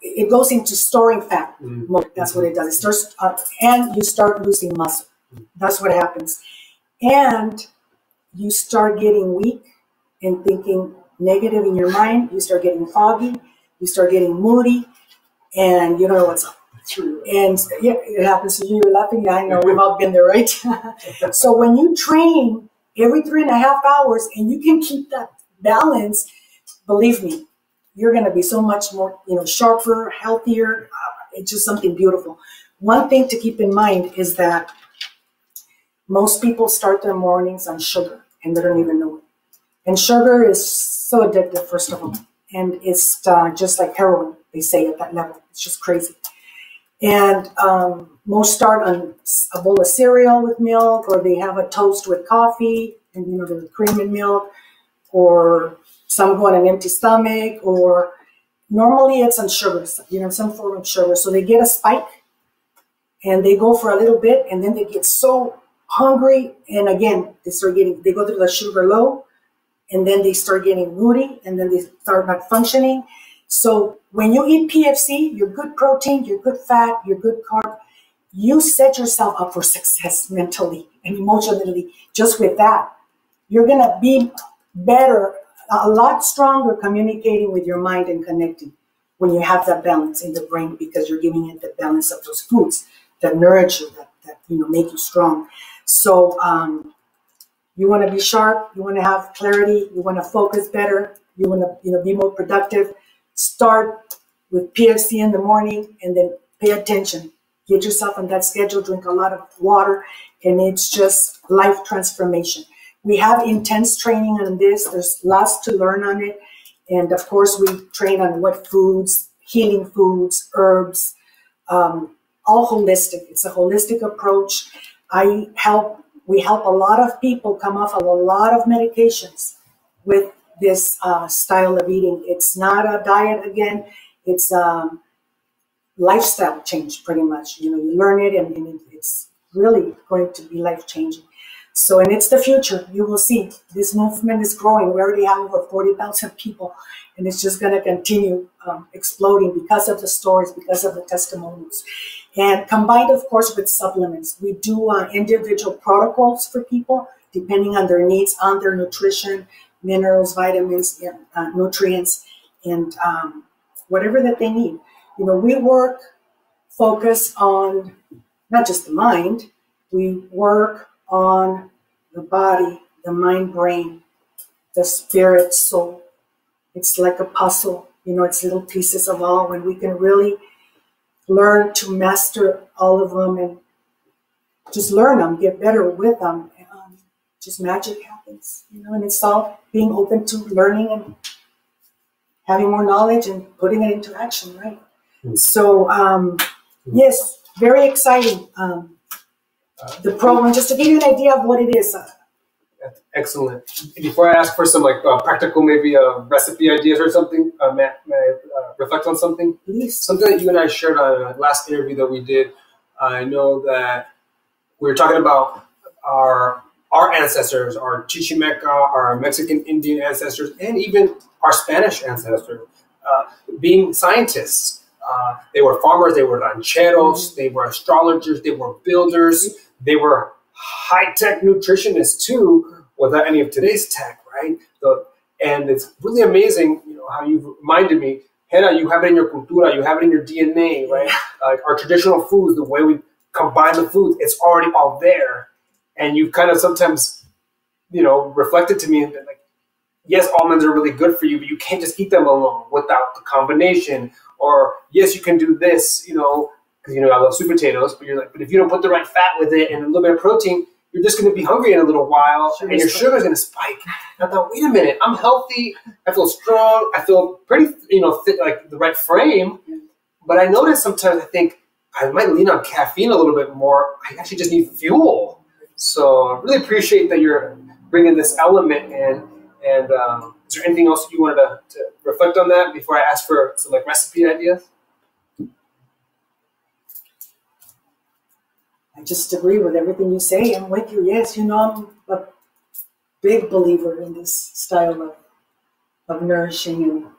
It goes into storing fat mode. That's what it does. It starts, and you start losing muscle. That's what happens. And you start getting weak and thinking negative in your mind. You start getting foggy. You start getting moody, and you don't know what's up. And yeah, it happens to you. You're laughing. I know, we've all been there, right? So when you train every 3.5 hours and you can keep that balance, believe me, you're going to be so much more, you know, sharper, healthier. It's just something beautiful. One thing to keep in mind is that most people start their mornings on sugar and they don't even know it. And sugar is so addictive, first of all. And it's just like heroin, they say, at that level. It's just crazy. And most start on a bowl of cereal with milk, or they have a toast with coffee and, you know, the cream and milk, or some go on an empty stomach, or normally it's on sugars, you know, some form of sugar. So they get a spike and they go for a little bit, and then they get so hungry. And again, they go through the sugar low, and then they start getting moody, and then they start not functioning. So when you eat PFC, your good protein, your good fat, your good carb, you set yourself up for success mentally and emotionally. Just with that, you're going to be better, a lot stronger communicating with your mind and connecting. when you have that balance in the brain, because you're giving it the balance of those foods that nourish you, that make you strong. So you want to be sharp, you want to have clarity, you want to focus better, you want to be more productive. Start with PFC in the morning, and then pay attention. Get yourself on that schedule, drink a lot of water, and it's just life transformation. We have intense training on this. There's lots to learn on it. And of course, we train on what foods, healing foods, herbs, all holistic. It's a holistic approach. We help a lot of people come off of a lot of medications with this style of eating. It's not a diet again. It's lifestyle change, pretty much. You learn it, and it's really going to be life-changing. So, and it's the future. You will see. This movement is growing. We already have over 40,000 people, and it's just going to continue exploding because of the stories, because of the testimonials. And combined, of course, with supplements. We do individual protocols for people, depending on their needs, on their nutrition, minerals, vitamins, nutrients, and whatever that they need. We focus on not just the mind, we work on the body, the mind, brain, the spirit, soul. It's like a puzzle, it's little pieces of all. When we can really learn to master all of them and just learn them, get better with them, just magic happens, and it's all being open to learning and having more knowledge and putting it into action, right? So, yes, very exciting. The program, just to give you an idea of what it is. Excellent. Before I ask for some practical, maybe recipe ideas or something, may I reflect on something? Please. Something that you and I shared on a last interview that we did. I know that we were talking about our ancestors, our Chichimeca, our Mexican Indian ancestors, and even our Spanish ancestors, being scientists. They were farmers, they were rancheros, they were astrologers, they were builders, they were high-tech nutritionists too, without any of today's tech, right? And it's really amazing, how you've reminded me, Gera, you have it in your cultura, you have it in your DNA, right? Like our traditional foods, the way we combine the foods, it's already all there. And you've kind of sometimes, reflected to me and been like, yes, almonds are really good for you, but you can't just eat them alone without the combination. Or yes, you can do this, because I love sweet potatoes, but you're like, but if you don't put the right fat with it and a little bit of protein, you're just going to be hungry in a little while, and your sugar's going to spike. And I thought, wait a minute, I'm healthy, I feel strong, I feel pretty, fit, like the right frame. But I notice sometimes I think I might lean on caffeine a little bit more. I actually just need fuel. So I really appreciate that you're bringing this element in. And is there anything else you wanted to reflect on that before I ask for some recipe ideas? I just agree with everything you say. I'm with you. Yes, I'm a big believer in this style of nourishing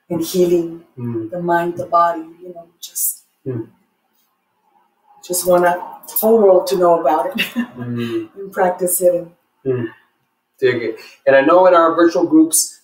and healing the mind, the body. Just want the whole world to know about it and practice it. Dig it. And I know in our virtual groups,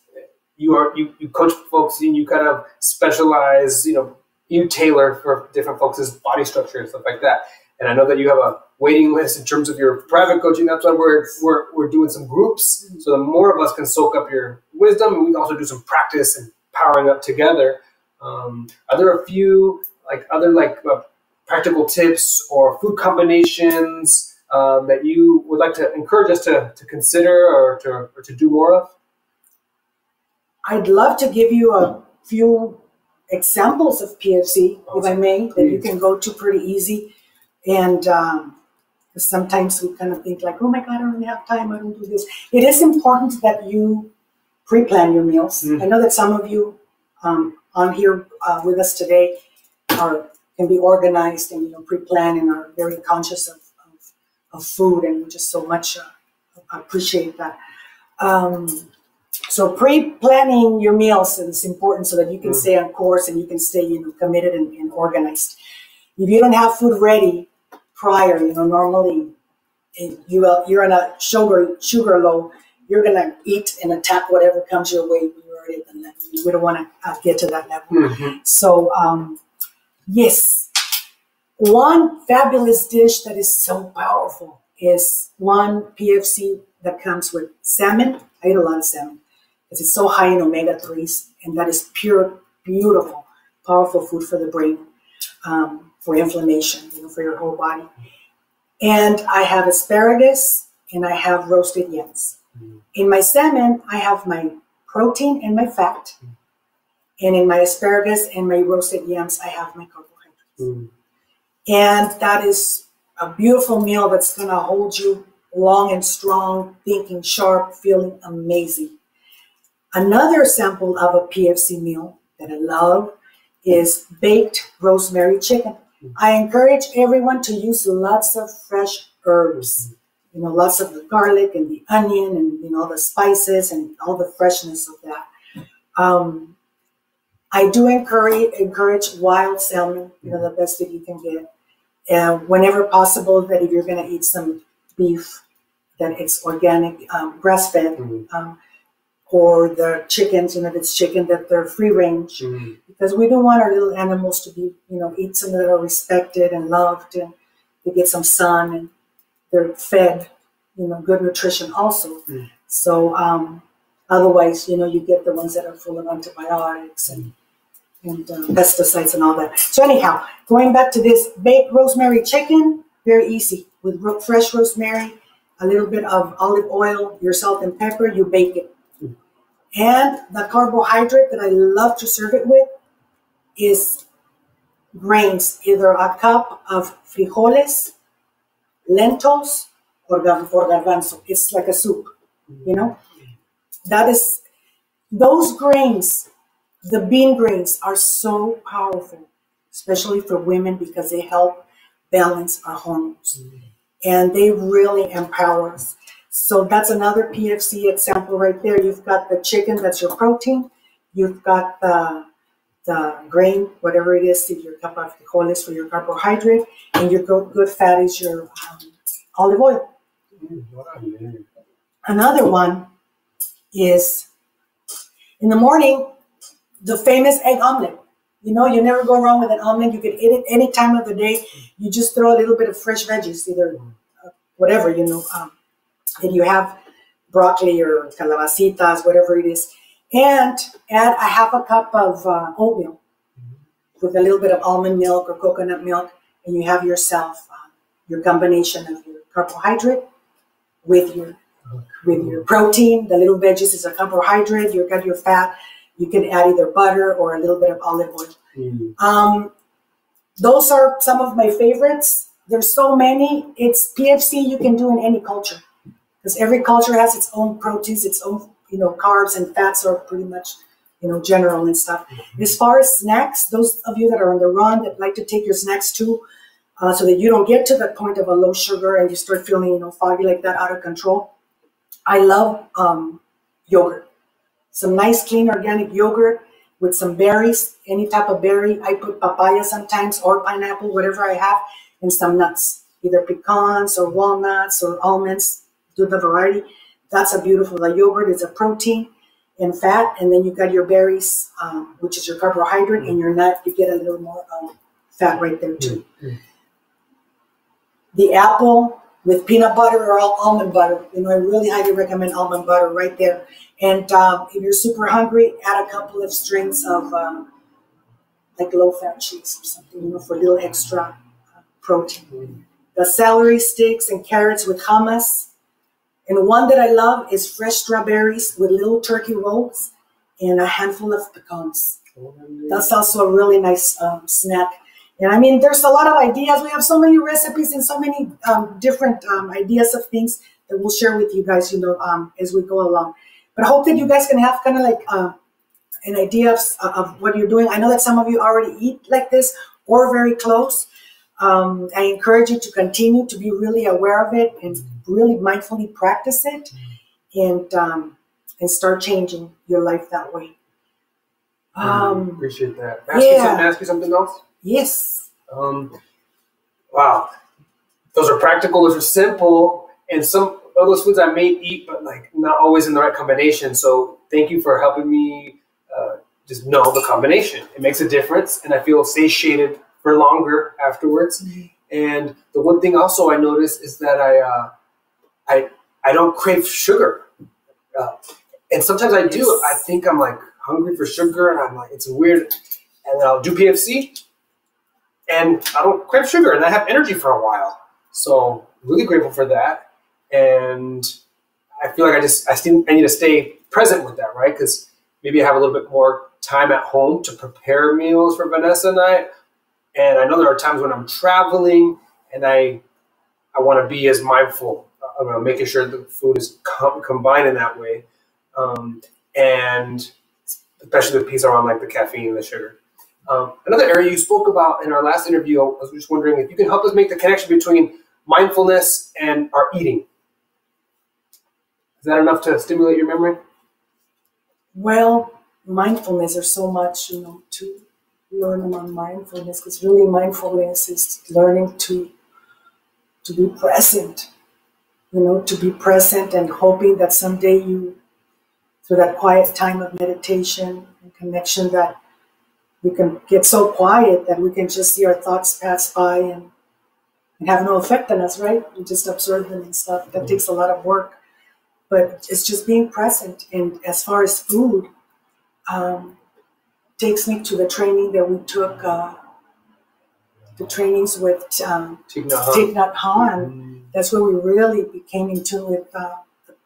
you coach folks and you kind of specialize, you tailor for different folks' body structure and stuff like that. And I know that you have a waiting list in terms of your private coaching. That's why we're doing some groups, so the more of us can soak up your wisdom, and we can also do some practice and powering up together. Are there a few other practical tips or food combinations that you would like to encourage us to consider or to do more of? I'd love to give you a few examples of PFC, if I may, that you can go to pretty easy. And sometimes we kind of think oh my God, I don't really have time, I don't do this. It is important that you pre-plan your meals. I know that some of you on here with us today can be organized and pre-plan and are very conscious of food, and we just so much appreciate that. So pre-planning your meals is important so that you can stay on course and you can stay committed and organized. If you don't have food ready prior, normally you're in a sugar low, you're gonna eat and attack whatever comes your way when you're already at the We don't want to get to that level. So, yes, one fabulous dish that is so powerful is one PFC that comes with salmon. I eat a lot of salmon because it's so high in omega-3s, and that is pure, beautiful, powerful food for the brain, for inflammation, for your whole body. And I have asparagus, and I have roasted yams. In my salmon, I have my protein and my fat. And in my asparagus and my roasted yams, I have my carbohydrates. And that is a beautiful meal that's going to hold you long and strong, thinking sharp, feeling amazing. Another sample of a PFC meal that I love is baked rosemary chicken. I encourage everyone to use lots of fresh herbs, lots of the garlic and the onion and, the spices and all the freshness of that. I do encourage wild salmon, the best that you can get. Whenever possible, that if you're going to eat some beef, that it's organic, grass-fed, or the chickens, if it's chicken, that they're free range, because we don't want our little animals to be, eat something that are respected and loved, and they get some sun and they're fed, good nutrition also. So otherwise, you get the ones that are full of antibiotics and pesticides and all that. So anyhow, going back to this baked rosemary chicken, very easy. With fresh rosemary, a little bit of olive oil, your salt and pepper, you bake it. And the carbohydrate that I love to serve it with is grains, either a cup of frijoles, lentils, or garbanzo. It's like a soup, That is, those grains, the bean grains, are so powerful, especially for women, because they help balance our hormones. And they really empower us. So that's another PFC example right there. You've got the chicken, that's your protein. You've got the grain, whatever it is, your cup of frijoles for your carbohydrate, and your good fat is your olive oil. Another one is, in the morning, the famous egg omelet. You never go wrong with an omelet. You can eat it any time of the day. You just throw a little bit of fresh veggies, either whatever, and you have broccoli or calabacitas, whatever it is, and add a half a cup of oatmeal with a little bit of almond milk or coconut milk, and you have yourself your combination of your carbohydrate with your protein. The little veggies is a carbohydrate. You've got your fat. You can add either butter or a little bit of olive oil. Those are some of my favorites. There's so many. It's PFC you can do in any culture, because every culture has its own proteins, its own, carbs, and fats are pretty much, general and stuff. As far as snacks, those of you that are on the run that like to take your snacks too, so that you don't get to the point of a low sugar and you start feeling, foggy like that, out of control. I love yogurt. Some nice, clean, organic yogurt with some berries, any type of berry. I put papaya sometimes, or pineapple, whatever I have, and some nuts, either pecans or walnuts or almonds. Do the variety. That's a beautiful. The yogurt is a protein and fat, and then you got your berries, which is your carbohydrate, and your nut. You get a little more fat right there too. The apple with peanut butter or almond butter. I really highly recommend almond butter right there. And if you're super hungry, add a couple of strings of like low-fat cheese or something, for a little extra protein. The celery sticks and carrots with hummus. And one that I love is fresh strawberries with little turkey rolls and a handful of pecans. That's also a really nice snack. And there's a lot of ideas. We have so many recipes and so many different ideas of things that we'll share with you guys, as we go along. But I hope that you guys can have kind of like an idea of what you're doing. I know that some of you already eat like this or very close. I encourage you to continue to be really aware of it and really mindfully practice it, and start changing your life that way. Appreciate that. Ask you something else? Yes. Wow. Those are practical. Those are simple. And some of those foods I may eat, but like not always in the right combination. So thank you for helping me just know the combination. It makes a difference, and I feel satiated for longer afterwards. And the one thing also I notice is that I don't crave sugar. And sometimes I do. I think I'm like hungry for sugar, and I'm like, it's weird. And then I'll do PFC, and I don't crave sugar, and I have energy for a while. So really grateful for that. And I feel like I need to stay present with that, right? Because maybe I have a little bit more time at home to prepare meals for Vanessa and I. And I know there are times when I'm traveling, and I want to be as mindful about making sure the food is combined in that way. And especially the piece around like the caffeine and the sugar. Another area you spoke about in our last interview, I was just wondering if you can help us make the connection between mindfulness and our eating. Is that enough to stimulate your memory? Well, mindfulness, there's so much, to learn about mindfulness, because really mindfulness is learning to be present, to be present and hoping that someday through that quiet time of meditation and connection, that we can get so quiet that we can just see our thoughts pass by and have no effect on us, right? We just observe them and stuff. That takes a lot of work. But it's just being present. And as far as food, takes me to the training that we took, the trainings with Thich Nhat Hanh. That's where we really became in tune with the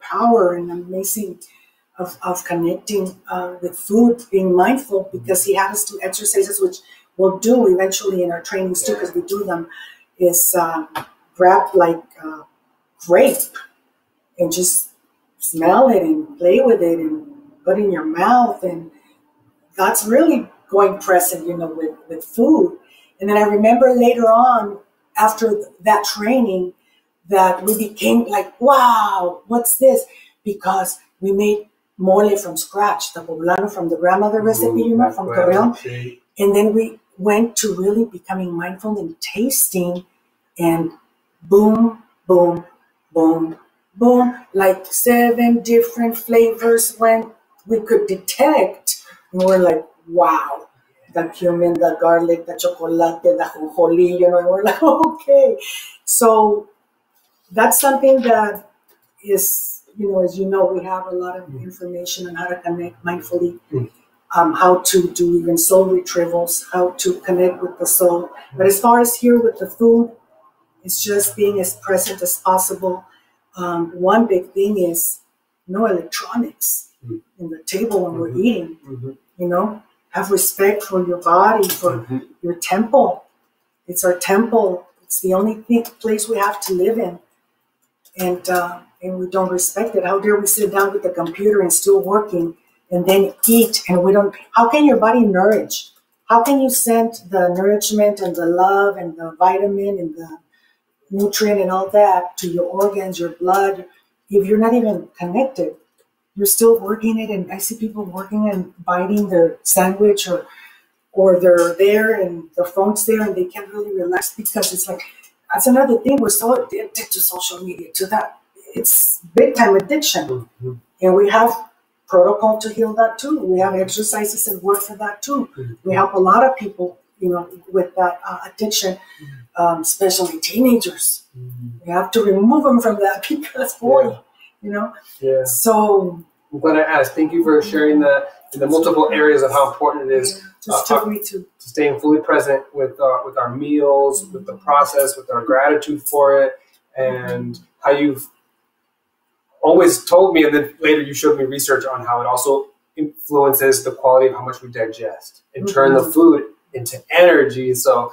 power and amazing of connecting with food, being mindful, because he had us do exercises, which we'll do eventually in our trainings too, because we do them, is grab like grape and just smell it and play with it and put it in your mouth. And that's really going present, with food. And then I remember later on, after that training, that we became like, wow, what's this? Because we made mole from scratch, the poblano from the grandmother recipe, from Torreon. And then we went to really becoming mindful and tasting, and boom, boom, boom, boom, like 7 different flavors when we could detect. And we're like, wow, the cumin, the garlic, the chocolate, the jonjoli, and we're like, okay. So that's something that is, as we have a lot of information on how to connect mindfully, how to do even soul retrievals, how to connect with the soul. But as far as here with the food, it's just being as present as possible. One big thing is no electronics in the table when we're eating. Have respect for your body, for your temple. It's our temple. It's the only place we have to live in. And we don't respect it. How dare we sit down with the computer and still working and then eat, and we don't. How can your body nourish? How can you send the nourishment and the love and the vitamin and the nutrient and all that to your organs, your blood, if you're not even connected? You're still working it, and I see people working and biting their sandwich, or they're there and their phone's there and they can't really relax, because it's like, that's another thing. We're so addicted to social media, to that. It's big time addiction. And we have protocol to heal that too. We have exercises that work for that too. We help a lot of people, with that addiction, especially teenagers. We have to remove them from that, because So I'm glad I asked. Thank you for sharing the multiple areas of how important it is to staying fully present with our meals, with the process, with our gratitude for it, and how you've always told me, and then later you showed me research on how it also influences the quality of how much we digest and turn the food into energy. So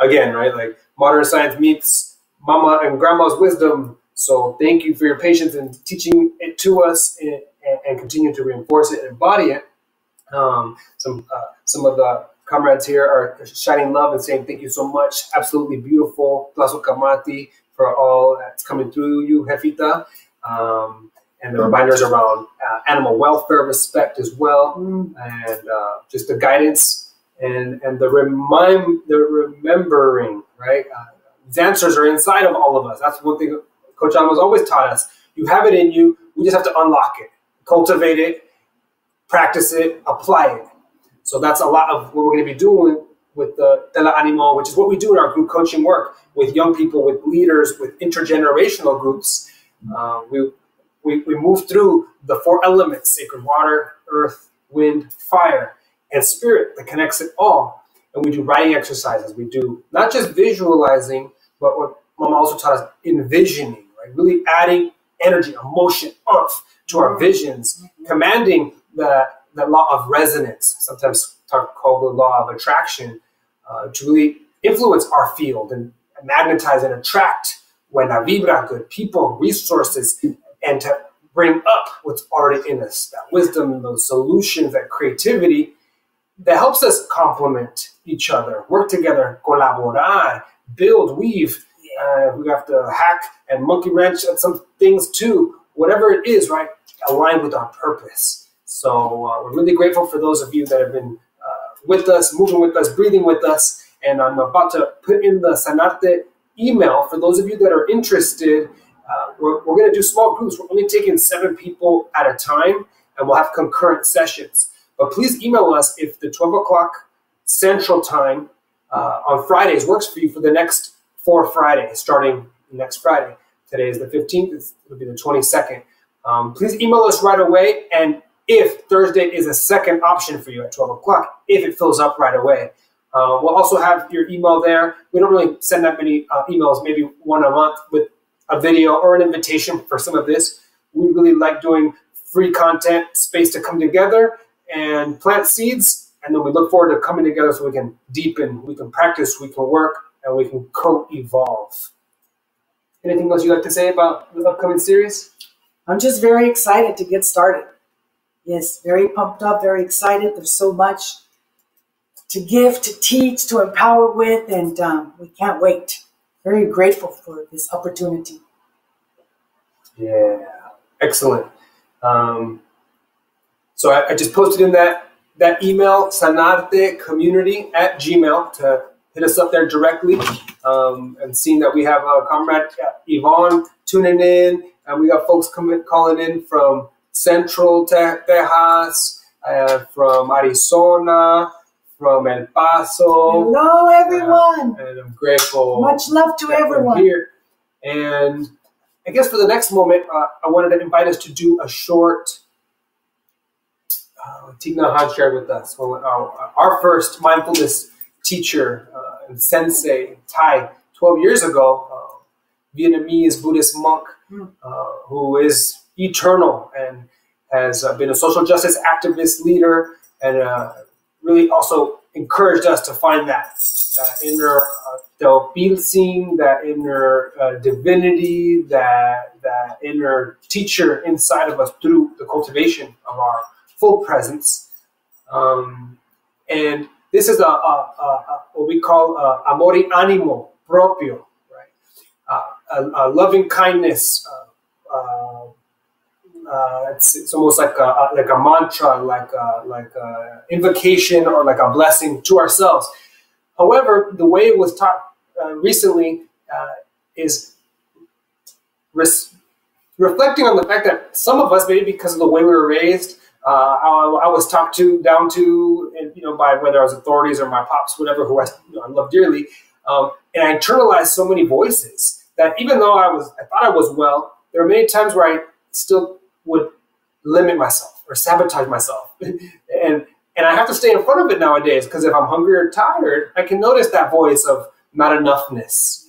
again, right, like modern science meets mama and grandma's wisdom. So thank you for your patience in teaching it to us and continue to reinforce it and embody it. Some of the comrades here are shining love and saying thank you so much. Absolutely beautiful. Plazo Kamati for all that's coming through you, Jefita. And the reminders around animal welfare, respect as well, and just the guidance and the remembering, right? These answers are inside of all of us. That's one thing Coach Alma's always taught us. You have it in you. We just have to unlock it, cultivate it, practice it, apply it. So that's a lot of what we're going to be doing with the TeleAnimo, which is what we do in our group coaching work with young people, with leaders, with intergenerational groups. We move through the 4 elements: sacred water, earth, wind, fire, and spirit that connects it all. And we do writing exercises. We do not just visualizing, but what Mama also taught us, envisioning, right? Really adding energy, emotion, oomph to our visions, commanding the law of resonance, sometimes called the law of attraction, to really influence our field and magnetize and attract buena vibra, good people, resources, and to bring up what's already in us, that wisdom, those solutions, that creativity that helps us complement each other, work together, colaborar, build, weave. We have to hack and monkey wrench at some things too, whatever it is, right? Aligned with our purpose. So we're really grateful for those of you that have been with us, moving with us, breathing with us. And I'm about to put in the Sanarte email for those of you that are interested. We're going to do small groups. We're only taking 7 people at a time, and we'll have concurrent sessions. But please email us if the 12 o'clock Central Time on Fridays works for you for the next 4 Fridays, starting next Friday. Today is the 15th. It'll be the 22nd. Please email us right away. And if Thursday is a second option for you at 12 o'clock, if it fills up right away. We'll also have your email there. We don't really send that many emails, maybe 1 a month with a video or an invitation for some of this. We really like doing free content, space to come together and plant seeds. And then we look forward to coming together so we can deepen, we can practice, we can work, and we can co-evolve. Anything else you'd like to say about the upcoming series? I'm just very excited to get started. Yes, very pumped up, very excited. There's so much to give, to teach, to empower with, and we can't wait. Very grateful for this opportunity. Yeah, excellent. So I just posted in that email, sanartecommunity@gmail, to hit us up there directly. And seeing that we have Comrade Yvonne tuning in, and we got folks calling in from Central Texas, from Arizona, from El Paso. Hello, everyone. And I'm grateful. Much love to everyone. Here. And I guess for the next moment, I wanted to invite us to do a short, Tigna Han shared with us, our first mindfulness teacher and sensei, Thai, 12 years ago, Vietnamese Buddhist monk who is eternal and has been a social justice activist leader, and really also encouraged us to find that inner Teopilsing, that inner divinity, that inner teacher inside of us through the cultivation of our full presence. And this is what we call amore animo proprio, right? A loving kindness. It's almost like a mantra, like a invocation or like a blessing to ourselves. However, the way it was taught recently is reflecting on the fact that some of us, maybe because of the way we were raised, I was talked down to, and, by whether I was authorities or my pops, whatever, who I love dearly, and I internalized so many voices that even though I thought I was well, there were many times where I still would limit myself or sabotage myself, and I have to stay in front of it nowadays, because if I'm hungry or tired, I can notice that voice of not enoughness,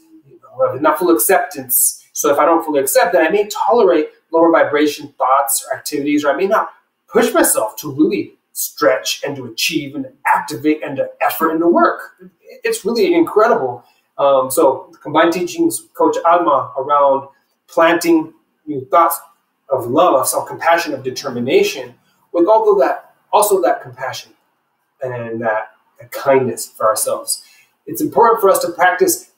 of not full acceptance. So if I don't fully accept that, I may tolerate lower vibration thoughts or activities, or I may not push myself to really stretch and to achieve and to activate and to effort and to work. It's really incredible. So combined teachings, Coach Alma, around planting new thoughts of love, of self-compassion, of determination, with also that compassion and that kindness for ourselves. It's important for us to practice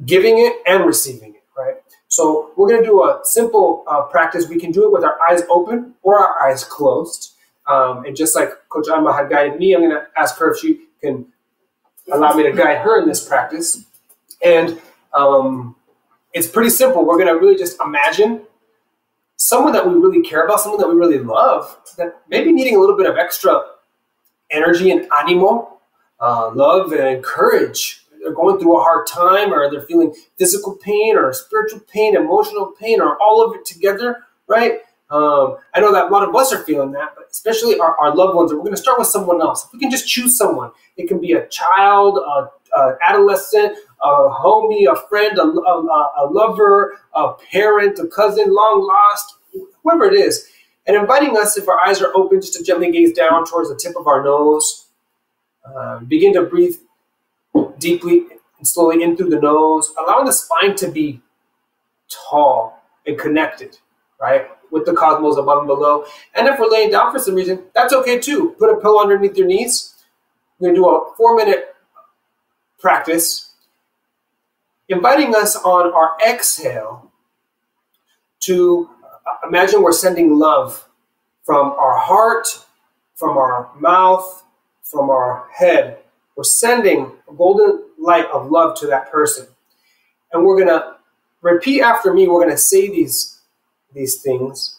giving it and receiving it, right? So we're going to do a simple practice. We can do it with our eyes open or our eyes closed. And just like Coach Alma had guided me, I'm going to ask her if she can allow me to guide her in this practice. And it's pretty simple. We're going to really just imagine someone that we really care about, someone that we really love, that maybe needing a little bit of extra energy and animo, love and courage. They're going through a hard time, or they're feeling physical pain or spiritual pain, emotional pain, or all of it together, right? I know that a lot of us are feeling that, but especially our loved ones. And we're going to start with someone else. If we can just choose someone, it can be a child, an adolescent, a homie, a friend, a lover, a parent, a cousin, long lost, whoever it is, and inviting us, if our eyes are open, just to gently gaze down towards the tip of our nose. Begin to breathe deeply and slowly in through the nose, allowing the spine to be tall and connected, right, with the cosmos above and below. And if we're laying down for some reason, that's okay too. Put a pillow underneath your knees. We're going to do a 4-minute practice, inviting us on our exhale to imagine we're sending love from our heart, from our mouth, from our head. We're sending a golden light of love to that person. And we're going to repeat after me. We're going to say these things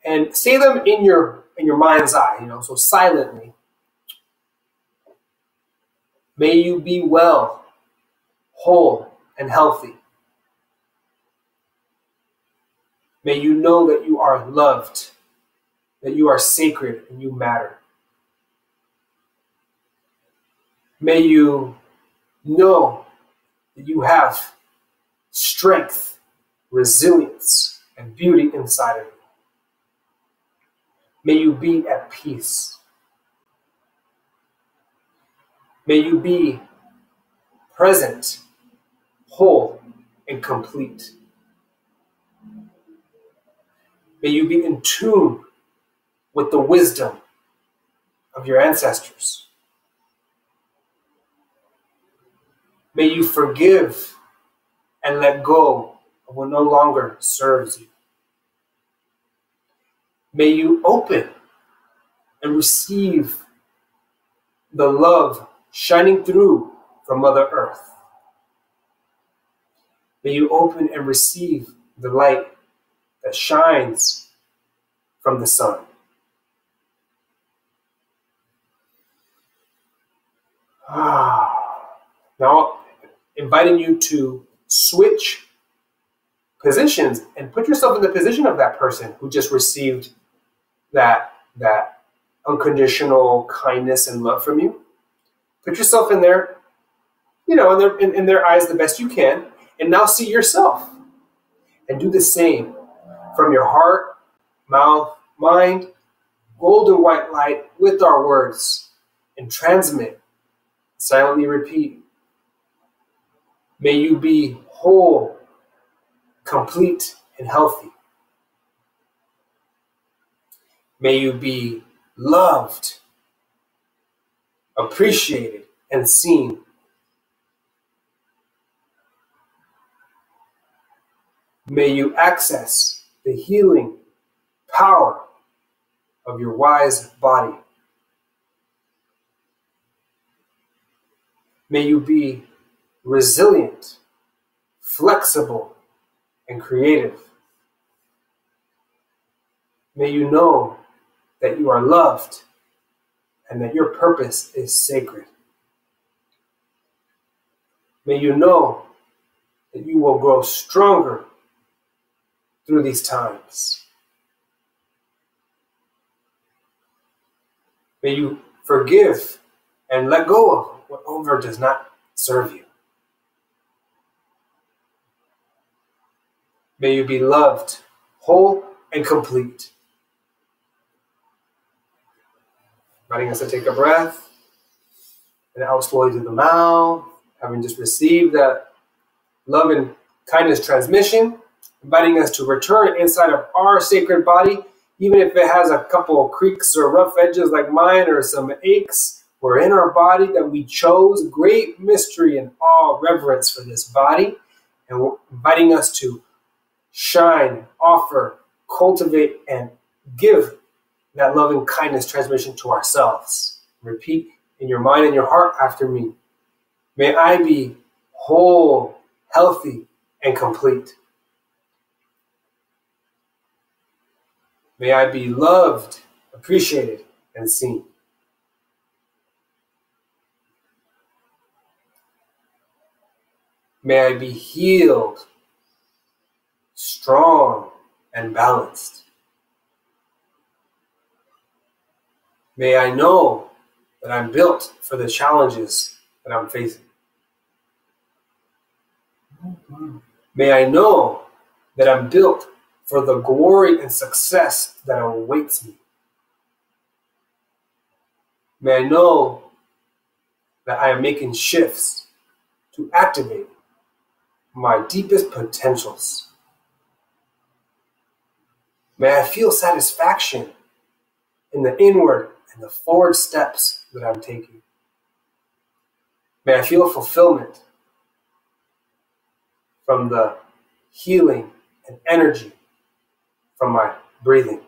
and say them in your mind's eye, so silently. May you be well, whole, and healthy. May you know that you are loved, that you are sacred, and you matter. May you know that you have strength, resilience, and beauty inside of you. May you be at peace. May you be present, whole, and complete. May you be in tune with the wisdom of your ancestors. May you forgive and let go of what no longer serves you. May you open and receive the love shining through from Mother Earth. May you open and receive the light that shines from the sun. Now, inviting you to switch positions and put yourself in the position of that person who just received that unconditional kindness and love from you. Put yourself in their, in their eyes the best you can, and now see yourself. And do the same from your heart, mouth, mind, golden white light with our words, and transmit. Silently repeat. May you be whole, complete, and healthy. May you be loved, appreciated, and seen. May you access the healing power of your wise body. May you be resilient, flexible, and creative. May you know that you are loved and that your purpose is sacred. May you know that you will grow stronger through these times. May you forgive and let go of whatever does not serve you. May you be loved, whole, and complete. Inviting us to take a breath and out slowly through the mouth, having just received that love and kindness transmission, inviting us to return inside of our sacred body, even if it has a couple of creaks or rough edges like mine or some aches. We're in our body that we chose. Great mystery and awe, reverence for this body. And we're inviting us to shine, offer, cultivate, and give that loving kindness transmission to ourselves. Repeat in your mind and your heart after me. May I be whole, healthy, and complete. May I be loved, appreciated, and seen. May I be healed, strong, and balanced. May I know that I'm built for the challenges that I'm facing. May I know that I'm built for the glory and success that awaits me. May I know that I am making shifts to activate my deepest potentials. May I feel satisfaction in the inward and the forward steps that I'm taking. May I feel fulfillment from the healing and energy from my breathing.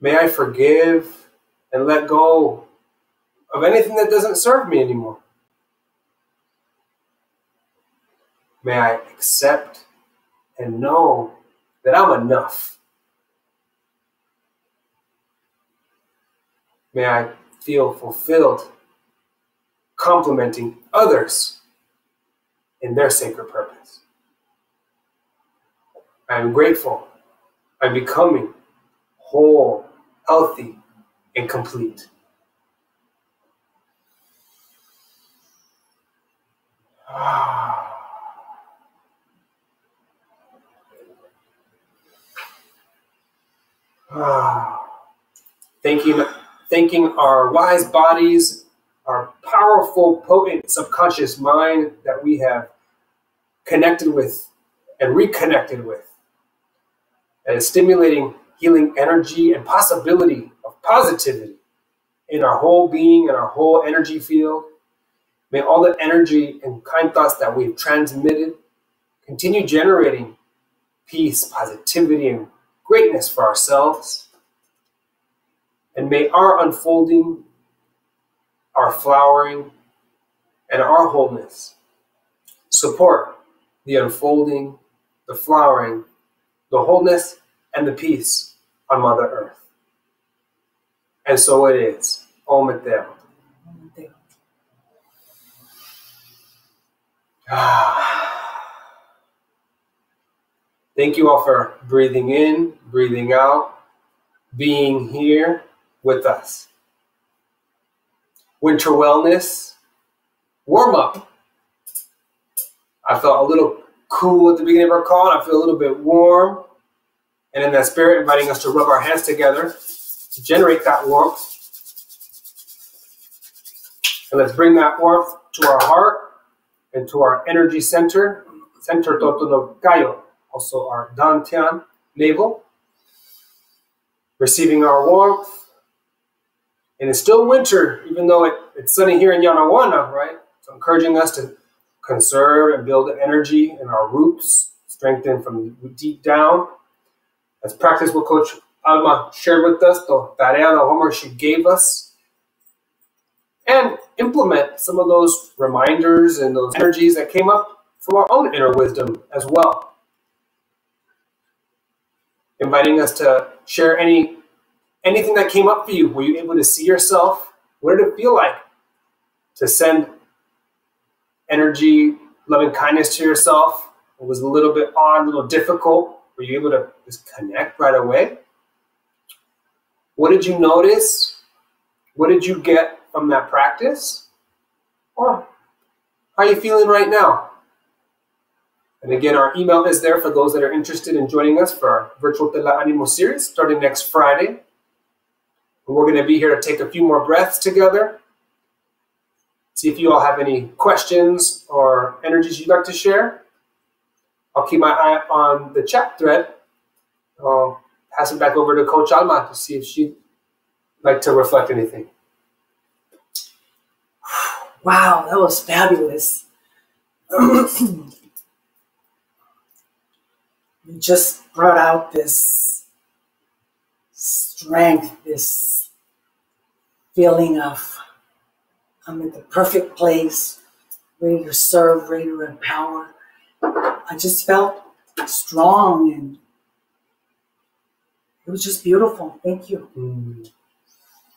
May I forgive and let go of anything that doesn't serve me anymore. May I accept and know that I'm enough. May I feel fulfilled, complimenting others in their sacred purpose. I am grateful. I'm becoming whole, healthy, and complete. Thanking our wise bodies, our powerful, potent subconscious mind that we have connected with and reconnected with, that is stimulating healing energy and possibility of positivity in our whole being and our whole energy field. May all the energy and kind thoughts that we've transmitted continue generating peace, positivity, and greatness for ourselves. And may our unfolding, our flowering, and our wholeness support the unfolding, the flowering, the wholeness, and the peace on Mother Earth. And so it is. Om Eteo. Thank you all for breathing in, breathing out, being here with us. Winter wellness, warm up. I felt a little cool at the beginning of our call, and I feel a little bit warm. And in that spirit, inviting us to rub our hands together to generate that warmth. And let's bring that warmth to our heart and to our energy center, Center Totono Kayo, also our Dantian navel. Receiving our warmth. And it's still winter, even though it's sunny here in Yanawana, right? So encouraging us to conserve and build energy in our roots, strengthen from deep down. Let's practice what Coach Alma shared with us, the tarea, the homework she gave us, and implement some of those reminders and those energies that came up from our own inner wisdom as well. Inviting us to share anything that came up for you. Were you able to see yourself? What did it feel like to send energy, loving kindness to yourself? It was a little bit odd, a little difficult. Were you able to just connect right away? What did you notice? What did you get from that practice? Or how are you feeling right now? And again, our email is there for those that are interested in joining us for our Virtual TeleAnimo series starting next Friday. And we're going to be here to take a few more breaths together. See if you all have any questions or energies you'd like to share. I'll keep my eye on the chat thread. I'll pass it back over to Coach Alma to see if she'd like to reflect anything. Wow, that was fabulous. You just brought out this strength, this feeling of I'm in the perfect place, ready to serve, ready to empower. I just felt strong and It was just beautiful. Thank you.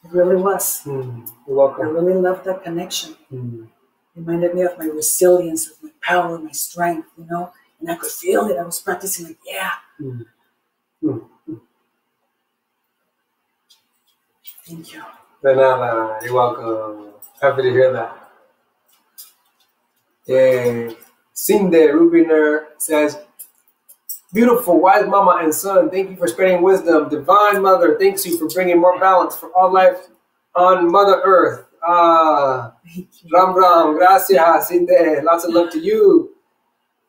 It really was. You're welcome. I really loved that connection. Reminded me of my resilience, of my power, my strength, you know, and I could feel it. I was practicing like, yeah. Thank you. De nada. You're welcome. Happy to hear that. Cinde Rubiner says, beautiful, wise mama and son, thank you for spreading wisdom. Divine mother, thanks you for bringing more balance for all life on Mother Earth. Ram Ram, gracias, Cinde. Lots of love to you.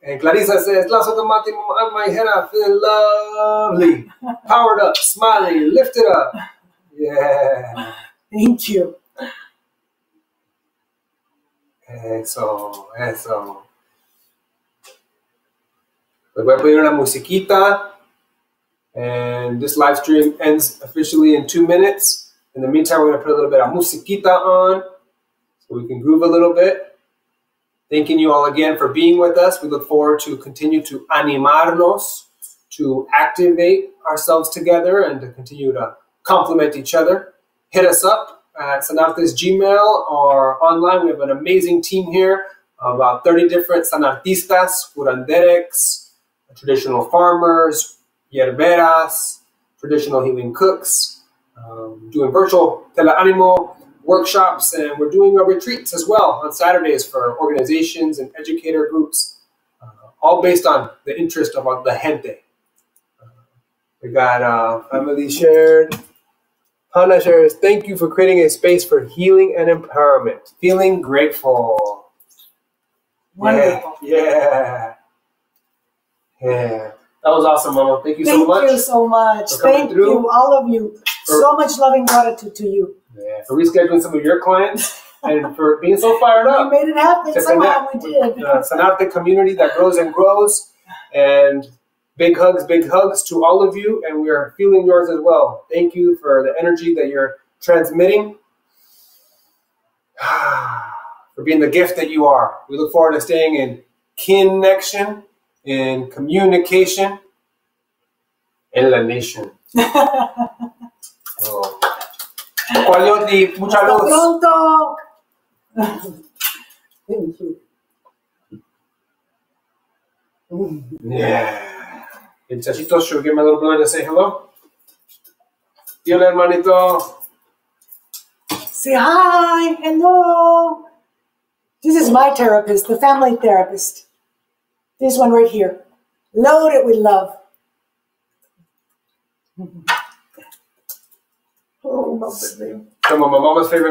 And Clarissa says, Lazo Tomate, my Gera, feeling lovely, powered up, smiling, lifted up. Yeah. Thank you. Eso. Les voy a poner una musiquita. And this live stream ends officially in 2 minutes. In the meantime, we're going to put a little bit of musiquita on so we can groove a little bit. Thanking you all again for being with us. We look forward to continue to animarnos, to activate ourselves together and to continue to complement each other. Hit us up at Sanarte's Gmail or online. We have an amazing team here, about 30 different Sanartistas, curanderecs, traditional farmers, yerberas, traditional healing cooks, doing virtual TeleAnimo workshops, and we're doing our retreats as well on Saturdays for organizations and educator groups, all based on the interest of the gente. We got family shared. Hannah shares, thank you for creating a space for healing and empowerment. Feeling grateful. Wonderful. Yeah. That was awesome, Mama. Thank you so much. Thank you so much. Thank you, all of you. So much loving gratitude to you. Yeah, for rescheduling some of your clients and for being so fired up. We made it happen. Somehow we did. Sanarte community that grows and grows. And big hugs to all of you. And we are feeling yours as well. Thank you for the energy that you're transmitting. For being the gift that you are. We look forward to staying in connection, in communication, in la nation. So, Qualiotti, mucha luz. Pronto. Thank you. Yeah. El chachito should give my little brother to say hello. Hola, hermanito. Say hi. Hello. This is my therapist, the family therapist. This one right here. Loaded with love. Oh, my baby. Some of my mama's favorite